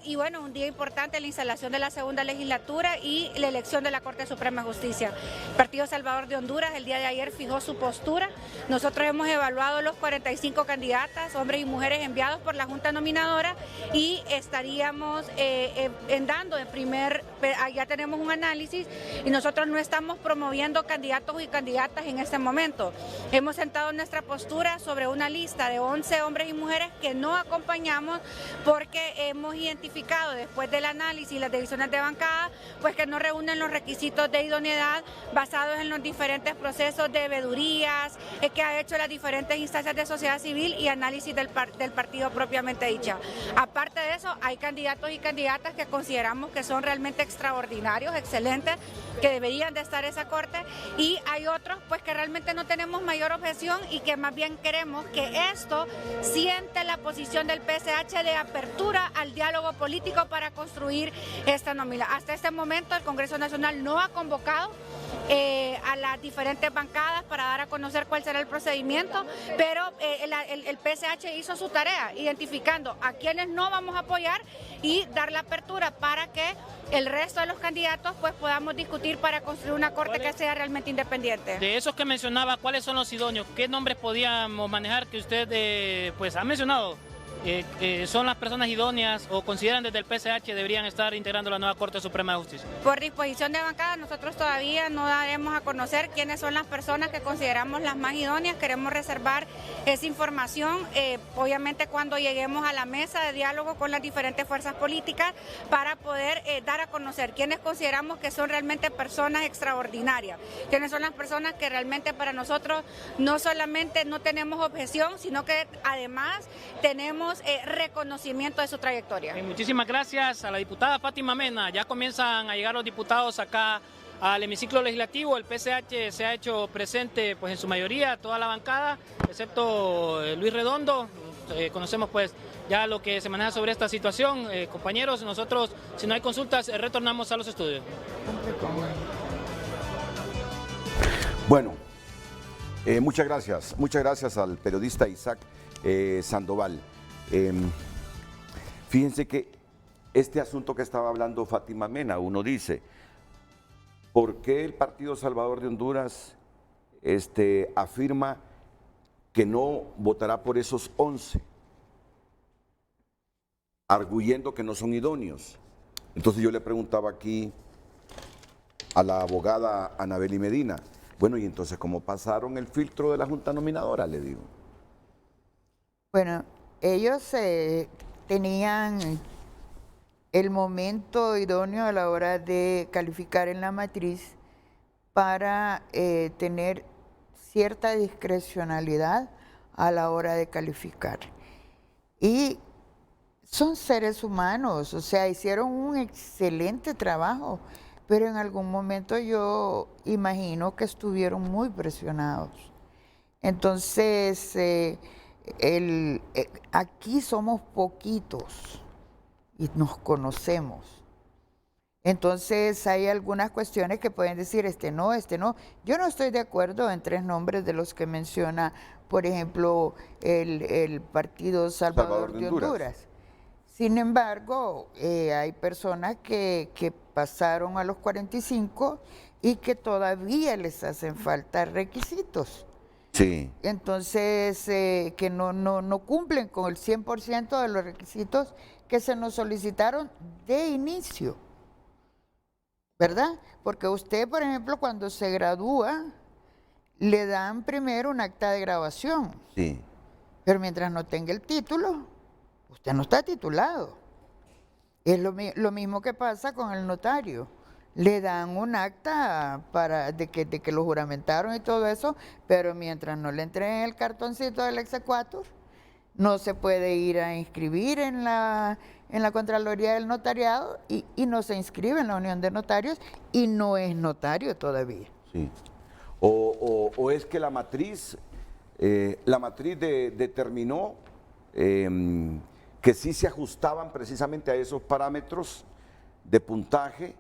Y bueno, un día importante, la instalación de la segunda legislatura y la elección de la Corte Suprema de Justicia. El Partido Salvador de Honduras el día de ayer fijó su postura. Nosotros hemos evaluado los 45 candidatas, hombres y mujeres enviados por la Junta Nominadora y estaríamos dando ya tenemos un análisis y nosotros no estamos promoviendo candidatos y candidatas en este momento. Hemos sentado nuestra postura sobre una lista de 11 hombres y mujeres que no acompañamos porque hemos identificado después del análisis y las divisiones de bancada, pues que no reúnen los requisitos de idoneidad basados en los diferentes procesos de veedurías que ha hecho las diferentes instancias de sociedad civil y análisis del partido propiamente dicha. Aparte de eso, hay candidatos y candidatas que consideramos que son realmente extraordinarios, excelentes, que deberían de estar en esa corte, y hay otros pues que realmente no tenemos mayor objeción y que más bien queremos que esto siente la posición del PSH de apertura al diálogo político para construir esta nómina. Hasta este momento el Congreso Nacional no ha convocado a las diferentes bancadas para dar a conocer cuál será el procedimiento, pero el PSH hizo su tarea identificando a quienes no vamos a apoyar y dar la apertura para que el resto de los candidatos pues podamos discutir para construir una corte que sea realmente independiente. De esos que mencionaba, ¿cuáles son los idóneos? ¿Qué nombres podíamos manejar que usted pues ha mencionado? ¿Son las personas idóneas o consideran desde el PSH deberían estar integrando la nueva Corte Suprema de Justicia? Por disposición de bancada, nosotros todavía no daremos a conocer quiénes son las personas que consideramos las más idóneas. Queremos reservar esa información, obviamente cuando lleguemos a la mesa de diálogo con las diferentes fuerzas políticas para poder dar a conocer quiénes consideramos que son realmente personas extraordinarias, quiénes son las personas que realmente para nosotros no solamente no tenemos objeción, sino que además tenemos reconocimiento de su trayectoria. Muchísimas gracias a la diputada Fátima Mena. Ya comienzan a llegar los diputados acá al hemiciclo legislativo. El PSH se ha hecho presente pues en su mayoría, toda la bancada, excepto Luis Redondo. Conocemos pues ya lo que se maneja sobre esta situación. Compañeros, nosotros si no hay consultas retornamos a los estudios. Bueno, muchas gracias al periodista Isaac Sandoval. Fíjense que este asunto que estaba hablando Fátima Mena, uno dice, ¿por qué el Partido Salvador de Honduras afirma que no votará por esos 11, arguyendo que no son idóneos? Entonces yo le preguntaba aquí a la abogada Anabeli Medina, bueno, y entonces ¿cómo pasaron el filtro de la Junta Nominadora? Le digo. Bueno, ellos tenían el momento idóneo a la hora de calificar en la matriz para tener cierta discrecionalidad a la hora de calificar. Y son seres humanos, o sea, hicieron un excelente trabajo, pero en algún momento yo imagino que estuvieron muy presionados. Entonces, aquí somos poquitos y nos conocemos. Entonces hay algunas cuestiones que pueden decir, este no. Yo no estoy de acuerdo en 3 nombres de los que menciona, por ejemplo, el Partido Salvador de Honduras. Sin embargo, hay personas que pasaron a los 45 y que todavía les hacen falta requisitos. Sí. Entonces, que no cumplen con el 100% de los requisitos que se nos solicitaron de inicio, ¿verdad? Porque usted, por ejemplo, cuando se gradúa, le dan primero un acta de graduación. Sí. Pero mientras no tenga el título, usted no está titulado. Es lo mismo que pasa con el notario. Le dan un acta de que lo juramentaron y todo eso, pero mientras no le entreguen el cartoncito del exequatur, no se puede ir a inscribir en la Contraloría del Notariado y no se inscribe en la Unión de Notarios y no es notario todavía. Sí. O es que la matriz determinó que sí se ajustaban precisamente a esos parámetros de puntaje,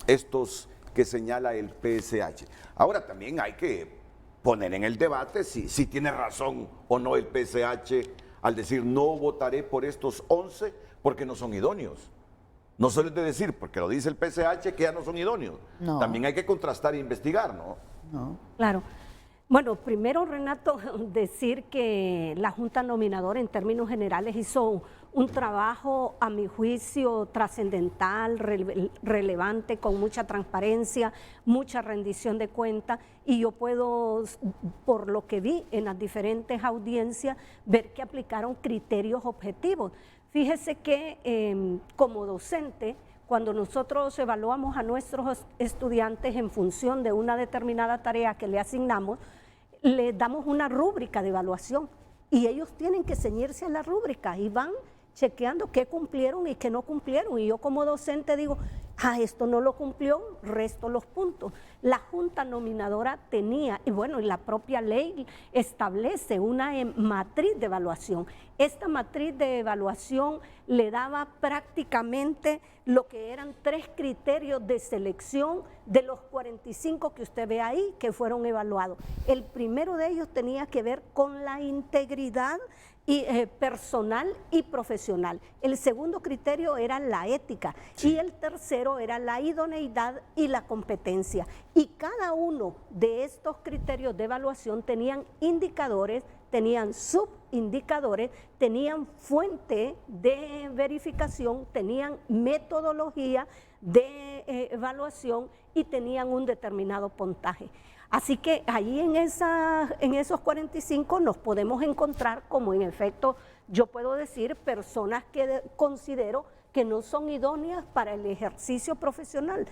estos que señala el PSH. Ahora también hay que poner en el debate si tiene razón o no el PSH al decir no votaré por estos 11 porque no son idóneos. No solo es de decir, porque lo dice el PSH, que ya no son idóneos. No. También hay que contrastar e investigar, ¿no? No. Claro. Bueno, primero, Renato, decir que la Junta Nominadora en términos generales hizo un trabajo, a mi juicio, trascendental, relevante, con mucha transparencia, mucha rendición de cuentas, y yo puedo, por lo que vi en las diferentes audiencias, ver que aplicaron criterios objetivos. Fíjese que como docente, cuando nosotros evaluamos a nuestros estudiantes en función de una determinada tarea que le asignamos, le damos una rúbrica de evaluación y ellos tienen que ceñirse a la rúbrica y van chequeando qué cumplieron y qué no cumplieron. Y yo como docente digo, esto no lo cumplió, resto los puntos. La Junta Nominadora tenía, y bueno, la propia ley establece una matriz de evaluación. Esta matriz de evaluación le daba prácticamente lo que eran 3 criterios de selección de los 45 que usted ve ahí, que fueron evaluados. El primero de ellos tenía que ver con la integridad personal y profesional. El segundo criterio era la ética y el tercero era la idoneidad y la competencia. Y cada uno de estos criterios de evaluación tenían indicadores, tenían subindicadores, tenían fuente de verificación, tenían metodología de evaluación y tenían un determinado puntaje. Así que ahí en esos 45 nos podemos encontrar, como en efecto yo puedo decir, personas que considero que no son idóneas para el ejercicio profesional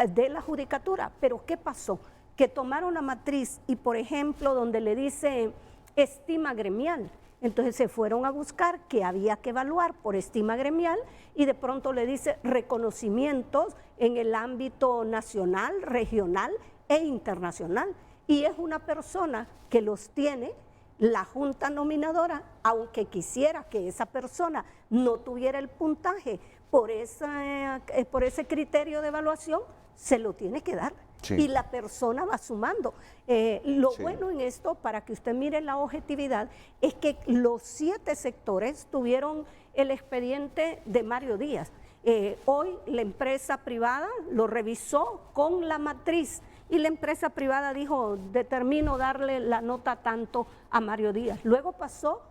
de la judicatura. Pero ¿qué pasó? Que tomaron la matriz y, por ejemplo, donde le dice estima gremial, entonces se fueron a buscar que había que evaluar por estima gremial y de pronto le dice reconocimientos en el ámbito nacional, regional e internacional, y es una persona que los tiene la Junta Nominadora, aunque quisiera que esa persona no tuviera el puntaje por ese criterio de evaluación, se lo tiene que dar. Sí. Y la persona va sumando. Bueno en esto, para que usted mire la objetividad, es que los 7 sectores tuvieron el expediente de Mario Díaz. Hoy la empresa privada lo revisó con la matriz y la empresa privada dijo, determino darle la nota tanto a Mario Díaz. Luego pasó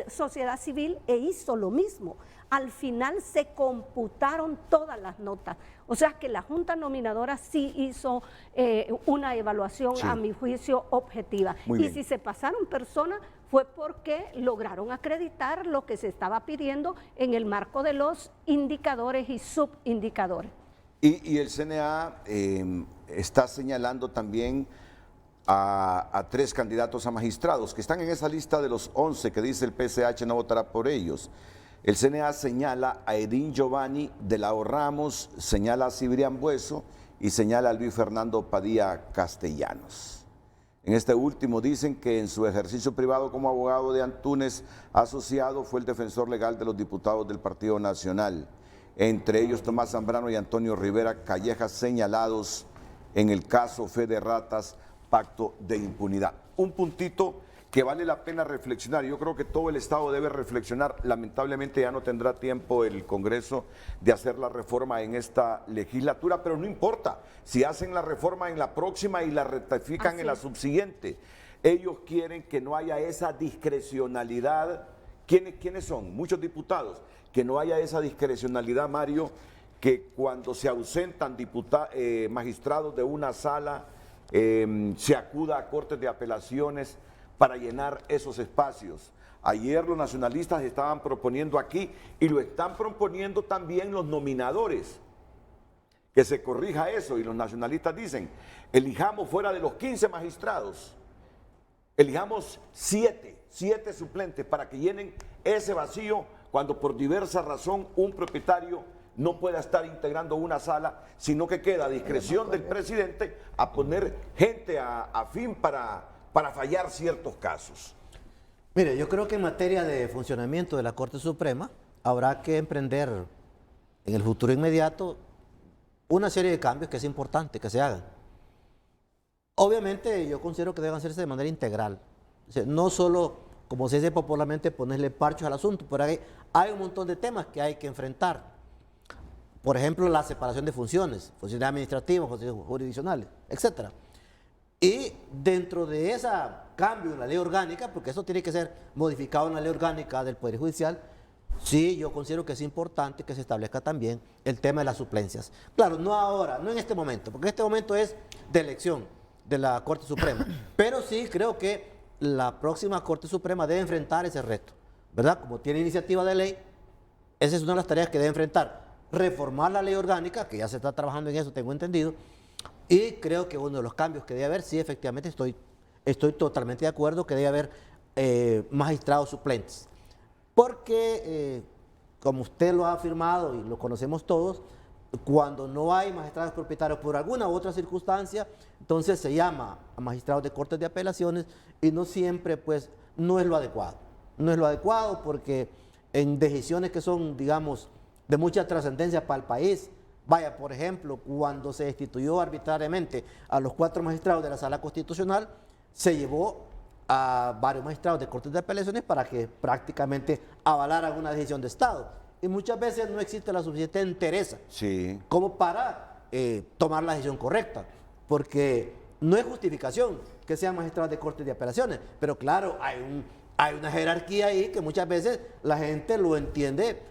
Sociedad Civil e hizo lo mismo. Al final se computaron todas las notas. O sea que la Junta Nominadora sí hizo una evaluación, a mi juicio, objetiva. Y si se pasaron personas fue porque lograron acreditar lo que se estaba pidiendo en el marco de los indicadores y subindicadores. Y el CNA está señalando también a 3 candidatos a magistrados que están en esa lista de los 11 que dice el PSH no votará por ellos. El CNA señala a Edín Giovanni de Lao Ramos, señala a Cibrián Bueso y señala a Luis Fernando Padilla Castellanos. En este último dicen que en su ejercicio privado como abogado de Antúnez asociado fue el defensor legal de los diputados del Partido Nacional, entre ellos Tomás Zambrano y Antonio Rivera Callejas, señalados en el caso Fe de Ratas, pacto de impunidad. Un puntito que vale la pena reflexionar. Yo creo que todo el Estado debe reflexionar. Lamentablemente ya no tendrá tiempo el Congreso de hacer la reforma en esta legislatura, pero no importa. Si hacen la reforma en la próxima y la rectifican en la subsiguiente. Ellos quieren que no haya esa discrecionalidad. ¿Quiénes son? Muchos diputados. Que no haya esa discrecionalidad, Mario, que cuando se ausentan magistrados de una sala, se acuda a cortes de apelaciones para llenar esos espacios. Ayer los nacionalistas estaban proponiendo aquí y lo están proponiendo también los nominadores, que se corrija eso, y los nacionalistas dicen, elijamos fuera de los 15 magistrados, elijamos 7 suplentes para que llenen ese vacío cuando por diversa razón un propietario no pueda estar integrando una sala, sino que queda a discreción del presidente a poner gente afín para fallar ciertos casos. Mire, yo creo que en materia de funcionamiento de la Corte Suprema habrá que emprender en el futuro inmediato una serie de cambios que es importante que se hagan. Obviamente yo considero que deben hacerse de manera integral. O sea, no solo, como se dice popularmente, ponerle parchos al asunto, pero hay un montón de temas que hay que enfrentar. Por ejemplo, la separación de funciones administrativas, funciones jurisdiccionales, etcétera. Y dentro de ese cambio en la ley orgánica, porque eso tiene que ser modificado en la ley orgánica del Poder Judicial, sí, yo considero que es importante que se establezca también el tema de las suplencias. Claro, no ahora, no en este momento, porque este momento es de elección de la Corte Suprema, pero sí creo que la próxima Corte Suprema debe enfrentar ese reto, ¿verdad? Como tiene iniciativa de ley, esa es una de las tareas que debe enfrentar, reformar la ley orgánica, que ya se está trabajando en eso, tengo entendido. Y creo que uno de los cambios que debe haber, sí, efectivamente estoy totalmente de acuerdo que debe haber magistrados suplentes. Porque, como usted lo ha afirmado y lo conocemos todos, cuando no hay magistrados propietarios por alguna u otra circunstancia, entonces se llama a magistrados de cortes de apelaciones y no siempre, pues, no es lo adecuado. No es lo adecuado porque en decisiones que son, digamos, de mucha trascendencia para el país, vaya, por ejemplo, cuando se destituyó arbitrariamente a los 4 magistrados de la Sala Constitucional, se llevó a varios magistrados de cortes de apelaciones para que prácticamente avalaran una decisión de Estado. Y muchas veces no existe la suficiente entereza como para tomar la decisión correcta, porque no es justificación que sean magistrados de cortes de apelaciones, pero claro, hay una jerarquía ahí que muchas veces la gente lo entiende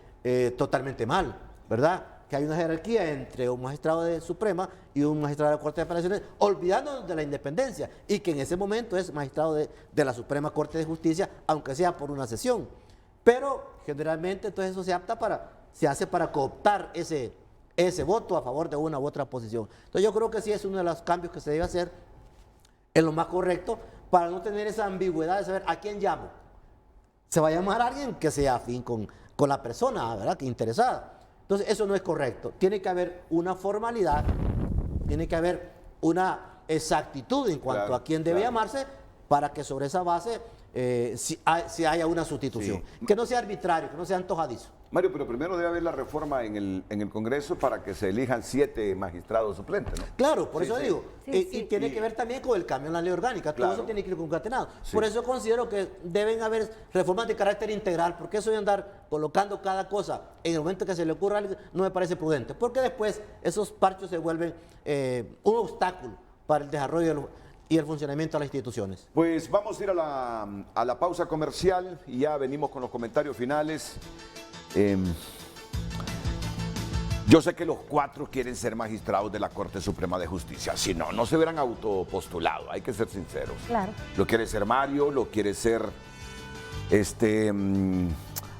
totalmente mal, ¿verdad? Que hay una jerarquía entre un magistrado de Suprema y un magistrado de la Corte de Apelaciones, olvidándonos de la independencia, y que en ese momento es magistrado de la Suprema Corte de Justicia, aunque sea por una sesión. Pero generalmente entonces eso se hace para cooptar ese voto a favor de una u otra posición. Entonces yo creo que sí es uno de los cambios que se debe hacer en lo más correcto, para no tener esa ambigüedad de saber a quién llamo. Se va a llamar a alguien que sea afín con la persona, ¿verdad?, que interesada. Entonces, eso no es correcto. Tiene que haber una formalidad, tiene que haber una exactitud en cuanto a quién debe llamarse, para que sobre esa base si haya una sustitución. Que no sea arbitrario, que no sea antojadizo. Mario, pero primero debe haber la reforma en el Congreso para que se elijan 7 magistrados suplentes, ¿no? Claro, por eso digo. Y tiene que ver también con el cambio en la ley orgánica. Todo eso tiene que ir concatenado. Por eso considero que deben haber reformas de carácter integral, porque eso de andar colocando cada cosa en el momento que se le ocurra a alguien no me parece prudente, porque después esos parchos se vuelven un obstáculo para el desarrollo y el funcionamiento de las instituciones. Pues vamos a ir a la pausa comercial y ya venimos con los comentarios finales. Yo sé que los 4 quieren ser magistrados de la Corte Suprema de Justicia. Si no, no se hubieran autopostulado, hay que ser sinceros. Claro. Lo quiere ser Mario, lo quiere ser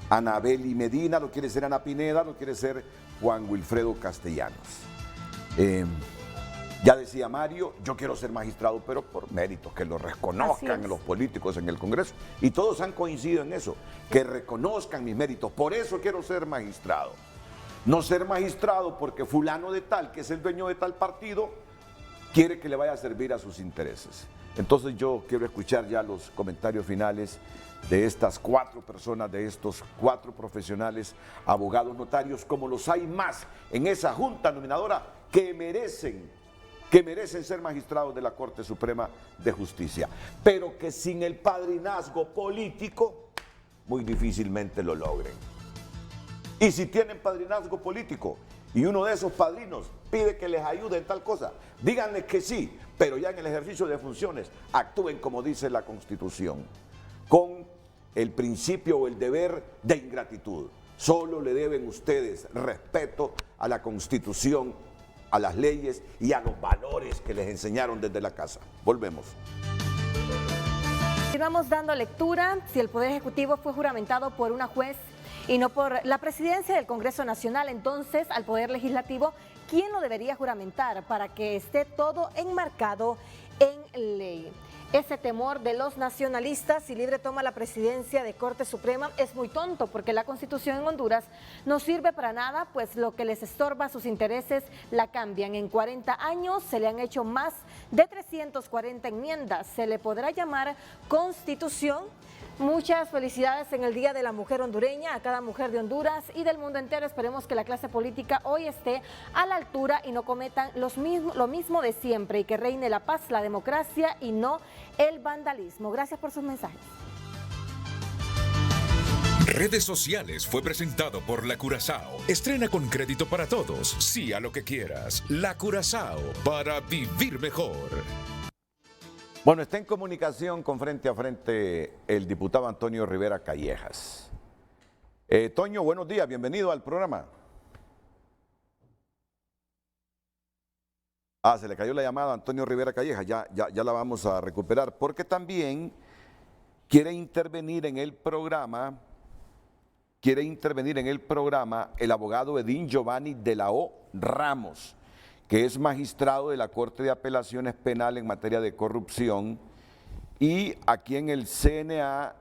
Anabeli Medina, lo quiere ser Ana Pineda, lo quiere ser Juan Wilfredo Castellanos. Ya decía Mario, yo quiero ser magistrado, pero por méritos, que lo reconozcan los políticos en el Congreso. Y todos han coincidido en eso, que reconozcan mis méritos. Por eso quiero ser magistrado. No ser magistrado porque fulano de tal, que es el dueño de tal partido, quiere que le vaya a servir a sus intereses. Entonces yo quiero escuchar ya los comentarios finales de estas 4 personas, de estos 4 profesionales, abogados, notarios, como los hay más en esa junta nominadora que merecen ser magistrados de la Corte Suprema de Justicia, pero que sin el padrinazgo político muy difícilmente lo logren. Y si tienen padrinazgo político y uno de esos padrinos pide que les ayude en tal cosa, díganle que sí, pero ya en el ejercicio de funciones actúen como dice la Constitución, con el principio o el deber de ingratitud. Solo le deben ustedes respeto a la Constitución, a las leyes y a los valores que les enseñaron desde la casa. Volvemos. Continuamos dando lectura. Si el Poder Ejecutivo fue juramentado por una juez y no por la presidencia del Congreso Nacional, entonces al Poder Legislativo, ¿quién lo debería juramentar para que esté todo enmarcado en ley? Ese temor de los nacionalistas, si Libre toma la presidencia de Corte Suprema, es muy tonto, porque la Constitución en Honduras no sirve para nada, pues lo que les estorba sus intereses la cambian. En 40 años se le han hecho más de 340 enmiendas. ¿Se le podrá llamar Constitución? Muchas felicidades en el Día de la Mujer Hondureña a cada mujer de Honduras y del mundo entero. Esperemos que la clase política hoy esté a la altura y no cometan lo mismo de siempre, y que reine la paz, la democracia y no el vandalismo. Gracias por sus mensajes. Redes Sociales fue presentado por La Curazao. Estrena con crédito para todos. Sí a lo que quieras. La Curazao, para vivir mejor. Bueno, está en comunicación con Frente a Frente el diputado Antonio Rivera Callejas. Toño, buenos días, bienvenido al programa. Se le cayó la llamada a Antonio Rivera Callejas, ya la vamos a recuperar, porque también quiere intervenir en el programa el abogado Edín Giovanni de la O. Ramos, que es magistrado de la Corte de Apelaciones Penal en materia de corrupción, y a quien el CNA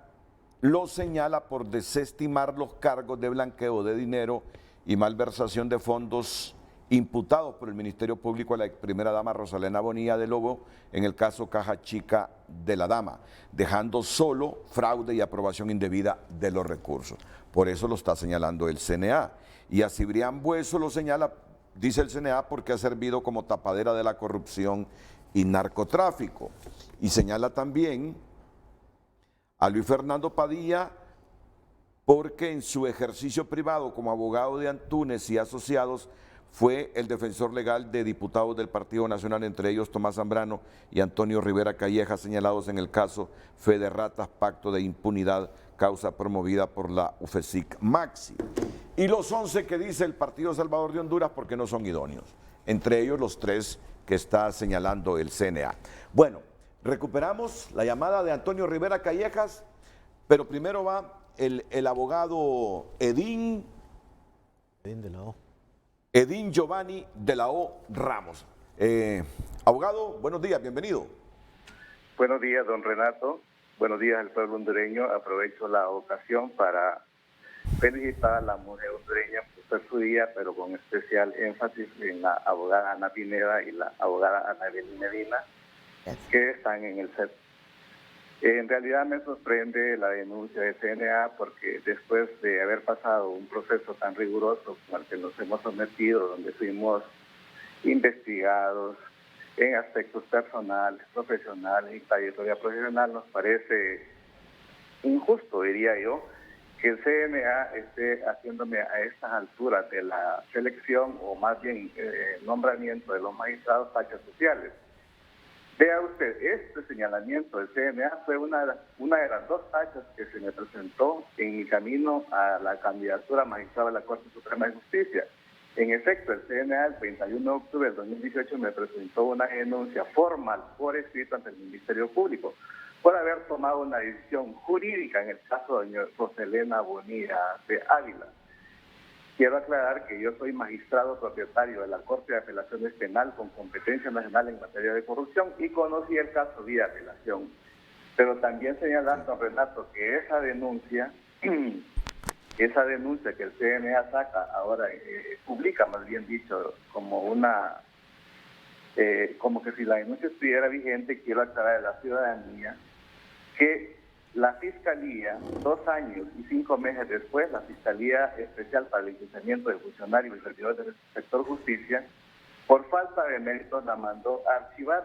lo señala por desestimar los cargos de blanqueo de dinero y malversación de fondos imputados por el Ministerio Público a la ex primera dama Rosalena Bonilla de Lobo en el caso Caja Chica de la Dama, dejando solo fraude y aprobación indebida de los recursos. Por eso lo está señalando el CNA. Y a Cibrián Bueso lo señala, dice el CNA, porque ha servido como tapadera de la corrupción y narcotráfico. Y señala también a Luis Fernando Padilla porque en su ejercicio privado como abogado de Antúnez y asociados fue el defensor legal de diputados del Partido Nacional, entre ellos Tomás Zambrano y Antonio Rivera Callejas, señalados en el caso Federratas, Pacto de Impunidad, causa promovida por la UFESIC Maxi. Y los 11 que dice el Partido Salvador de Honduras porque no son idóneos, entre ellos los 3 que está señalando el CNA. Bueno, recuperamos la llamada de Antonio Rivera Callejas, pero primero va el abogado Edín Giovanni de la O. Ramos. Abogado, buenos días, bienvenido. Buenos días, don Renato. Buenos días al pueblo hondureño. Aprovecho la ocasión para felicitar a la mujer hondureña por ser su día, pero con especial énfasis en la abogada Ana Pineda y la abogada Ana Belén Medina, que están en el set. En realidad me sorprende la denuncia de CNA porque después de haber pasado un proceso tan riguroso como el que nos hemos sometido, donde fuimos investigados en aspectos personales, profesionales y trayectoria profesional, nos parece injusto, diría yo, que el CNA esté haciéndome a estas alturas de la selección o más bien nombramiento de los magistrados tachas sociales. Vea usted, este señalamiento del CNA fue una de las 2 tachas que se me presentó en mi camino a la candidatura a magistrado de la Corte Suprema de Justicia. En efecto, el CNA el 31 de octubre del 2018 me presentó una denuncia formal por escrito ante el Ministerio Público por haber tomado una decisión jurídica en el caso de doña Rosalena Bonilla de Ávila. Quiero aclarar que yo soy magistrado propietario de la Corte de Apelaciones Penal con competencia nacional en materia de corrupción y conocí el caso vía apelación. Pero también señalar, don Renato, que esa denuncia que el CNA saca ahora, publica más bien dicho, como que si la denuncia estuviera vigente, quiero aclarar a la ciudadanía que la Fiscalía, 2 años y 5 meses después, la Fiscalía Especial para el Enjuiciamiento de Funcionarios y Servidores del Sector Justicia, por falta de méritos la mandó a archivar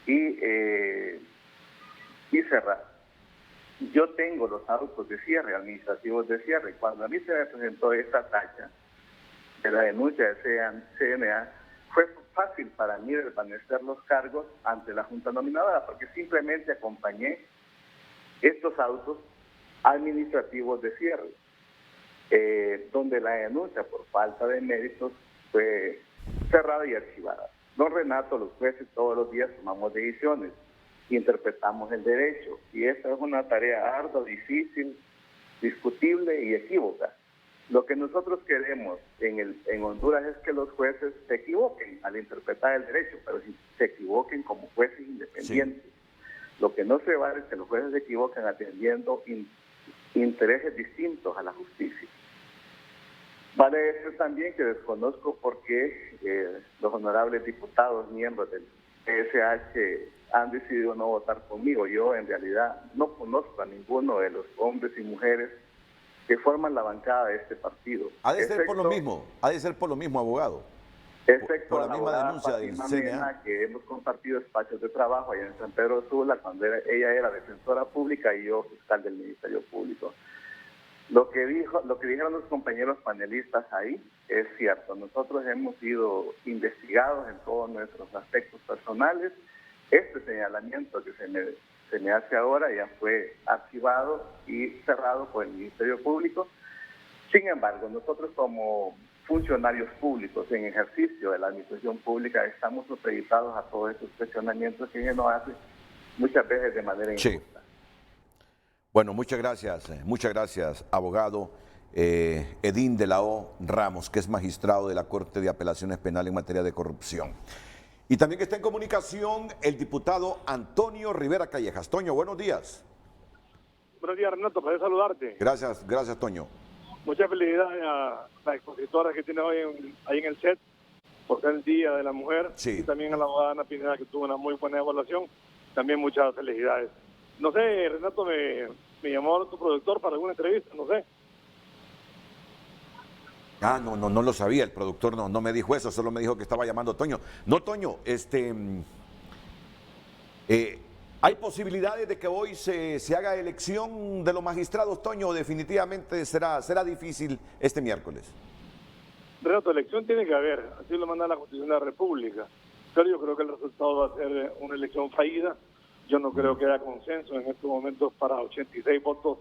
y cerrar. Yo tengo los autos de cierre, administrativos de cierre. Cuando a mí se me presentó esta tacha de la denuncia de CNA, fue fácil para mí desvanecer los cargos ante la Junta Nominadora, porque simplemente acompañé estos autos administrativos de cierre, donde la denuncia por falta de méritos fue cerrada y archivada. Don Renato, los jueces todos los días tomamos decisiones, interpretamos el derecho, y esta es una tarea ardua, difícil, discutible y equívoca. Lo que nosotros queremos en Honduras es que los jueces se equivoquen al interpretar el derecho, pero si se equivoquen como jueces independientes. Sí. Lo que no se vale es que los jueces se equivoquen atendiendo intereses distintos a la justicia. Vale decir también que desconozco por qué los honorables diputados, miembros del PSH, han decidido no votar conmigo. Yo en realidad no conozco a ninguno de los hombres y mujeres que forman la bancada de este partido. Ha de ser por lo mismo, abogado. Excepto por la misma denuncia del CNA, que hemos compartido espacios de trabajo allá en San Pedro Sula, cuando ella era defensora pública y yo fiscal del Ministerio Público. Lo que dijeron los compañeros panelistas ahí es cierto. Nosotros hemos sido investigados en todos nuestros aspectos personales. Este señalamiento que se me hace ahora ya fue archivado y cerrado por el Ministerio Público. Sin embargo, nosotros como funcionarios públicos en ejercicio de la administración pública estamos supeditados a todos estos cuestionamientos que se nos hacen muchas veces de manera injusta. Sí. Bueno, muchas gracias, abogado Edín de la O. Ramos, que es magistrado de la Corte de Apelaciones Penales en materia de corrupción. Y también que está en comunicación el diputado Antonio Rivera Callejas. Toño, buenos días. Buenos días, Renato, para saludarte. Gracias, Toño. Muchas felicidades a la expositora que tiene hoy ahí en el set por ser el Día de la Mujer. Sí. Y también a la abogada Ana Pineda, que tuvo una muy buena evaluación. También muchas felicidades. No sé, Renato, me llamó tu productor para alguna entrevista, no sé. No lo sabía, el productor no me dijo eso, solo me dijo que estaba llamando a Toño. No, Toño, ¿hay posibilidades de que hoy se haga elección de los magistrados, Toño, o definitivamente será difícil este miércoles? Renato, elección tiene que haber, así lo manda la Constitución de la República, pero yo creo que el resultado va a ser una elección fallida. Yo no creo que haya consenso en estos momentos para 86 votos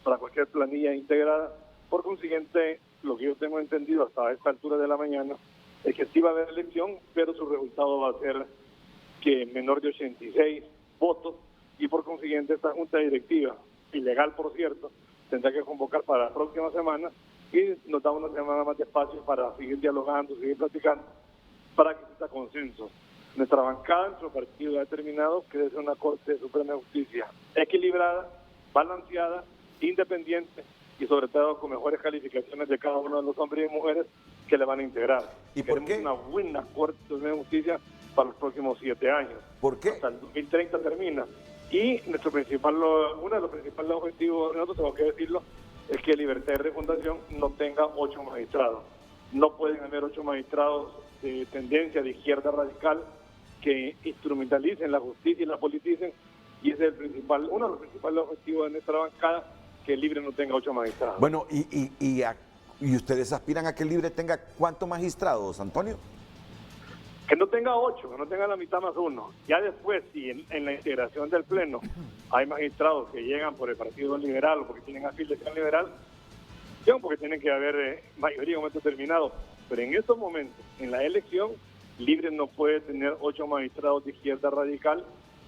para cualquier planilla integrada. Por consiguiente, lo que yo tengo entendido hasta esta altura de la mañana es que sí va a haber elección, pero su resultado va a ser que menor de 86 votos, y por consiguiente esta junta directiva, ilegal por cierto, tendrá que convocar para la próxima semana y nos da una semana más de espacio para seguir dialogando, seguir platicando, para que exista consenso. Nuestra bancada, nuestro partido ha determinado que debe ser una Corte Suprema de Justicia equilibrada, balanceada, independiente y sobre todo con mejores calificaciones de cada uno de los hombres y mujeres que le van a integrar. ¿Y por qué? Una buena Corte Suprema de Justicia para los próximos 7 años. ¿Por qué? Hasta el 2030 termina. Y uno de los principales objetivos, nosotros tengo que decirlo, es que Libertad y Refundación no tenga 8 magistrados. No pueden haber 8 magistrados de tendencia de izquierda radical que instrumentalicen la justicia y la politicen, y ese es uno de los principales objetivos de nuestra bancada, que el Libre no tenga 8 magistrados. Bueno, ¿y ustedes aspiran a que el Libre tenga cuántos magistrados, Antonio? Que no tenga 8, que no tenga la mitad más 1. Ya después, si en la integración del Pleno hay magistrados que llegan por el Partido Liberal o porque tienen afiliación liberal, porque tienen que haber mayoría en un momento determinado. Pero en estos momentos, en la elección, Libre no puede tener 8 magistrados de izquierda radical,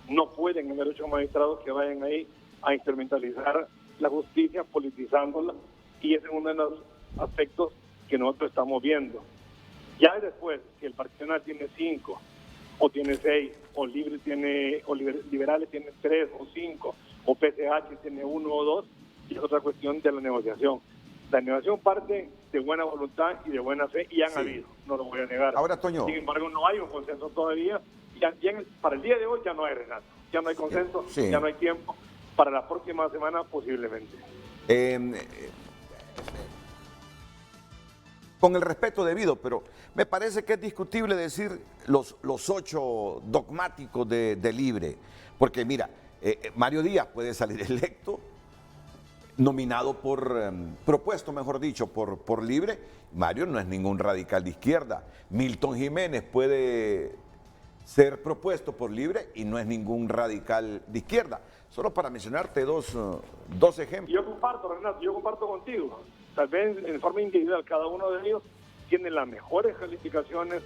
no pueden haber 8 magistrados que vayan ahí a instrumentalizar la justicia, politizándola, y ese es uno de los aspectos que nosotros estamos viendo. Ya después, si el Partido Nacional tiene 5, o tiene 6, o liberales tienen 3 o 5, o PCH tiene 1 o 2, y es otra cuestión de la negociación. La negociación parte de buena voluntad y de buena fe, y han habido, no lo voy a negar. Ahora, Toño. Sin embargo, no hay un consenso todavía. Para el día de hoy ya no hay, Renato. Ya no hay consenso, ya no hay tiempo. Para la próxima semana, posiblemente. Con el respeto debido, pero me parece que es discutible decir los 8 dogmáticos de Libre. Porque mira, Mario Díaz puede salir electo, nominado propuesto, mejor dicho, por Libre. Mario no es ningún radical de izquierda. Milton Jiménez puede ser propuesto por Libre y no es ningún radical de izquierda. Solo para mencionarte dos ejemplos. Yo comparto, Renato, yo comparto contigo. Tal vez en forma individual cada uno de ellos tiene las mejores calificaciones,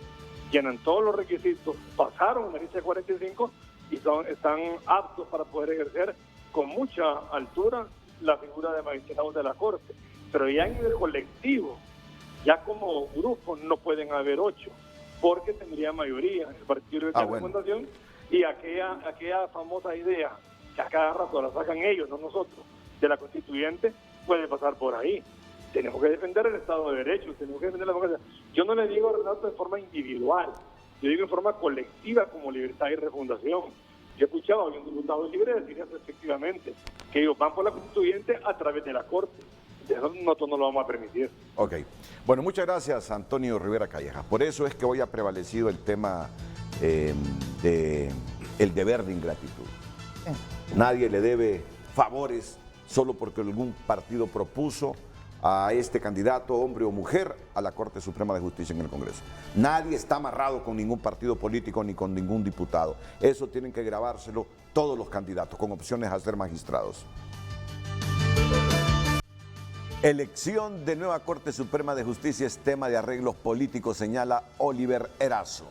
llenan todos los requisitos, pasaron la lista de 45 y están aptos para poder ejercer con mucha altura la figura de magistrados de la Corte. Pero ya en el colectivo, ya como grupo, no pueden haber 8, porque tendría mayoría el Partido de la Fundación, y aquella famosa idea que a cada rato la sacan ellos, no nosotros, de la constituyente, puede pasar por ahí. Tenemos que defender el Estado de Derecho, tenemos que defender la democracia. Yo no le digo, Renato, en forma individual, yo digo en forma colectiva, como Libertad y Refundación. Yo escuchaba a un diputado libre decir eso efectivamente, que ellos van por la constituyente a través de la Corte. Eso nosotros no lo vamos a permitir. Ok. Bueno, muchas gracias, Antonio Rivera Callejas. Por eso es que hoy ha prevalecido el tema de el deber de ingratitud. Nadie le debe favores solo porque algún partido propuso a este candidato, hombre o mujer, a la Corte Suprema de Justicia en el Congreso. Nadie está amarrado con ningún partido político ni con ningún diputado. Eso tienen que grabárselo todos los candidatos, con opciones a ser magistrados. Elección de nueva Corte Suprema de Justicia es tema de arreglos políticos, señala Oliver Erazo.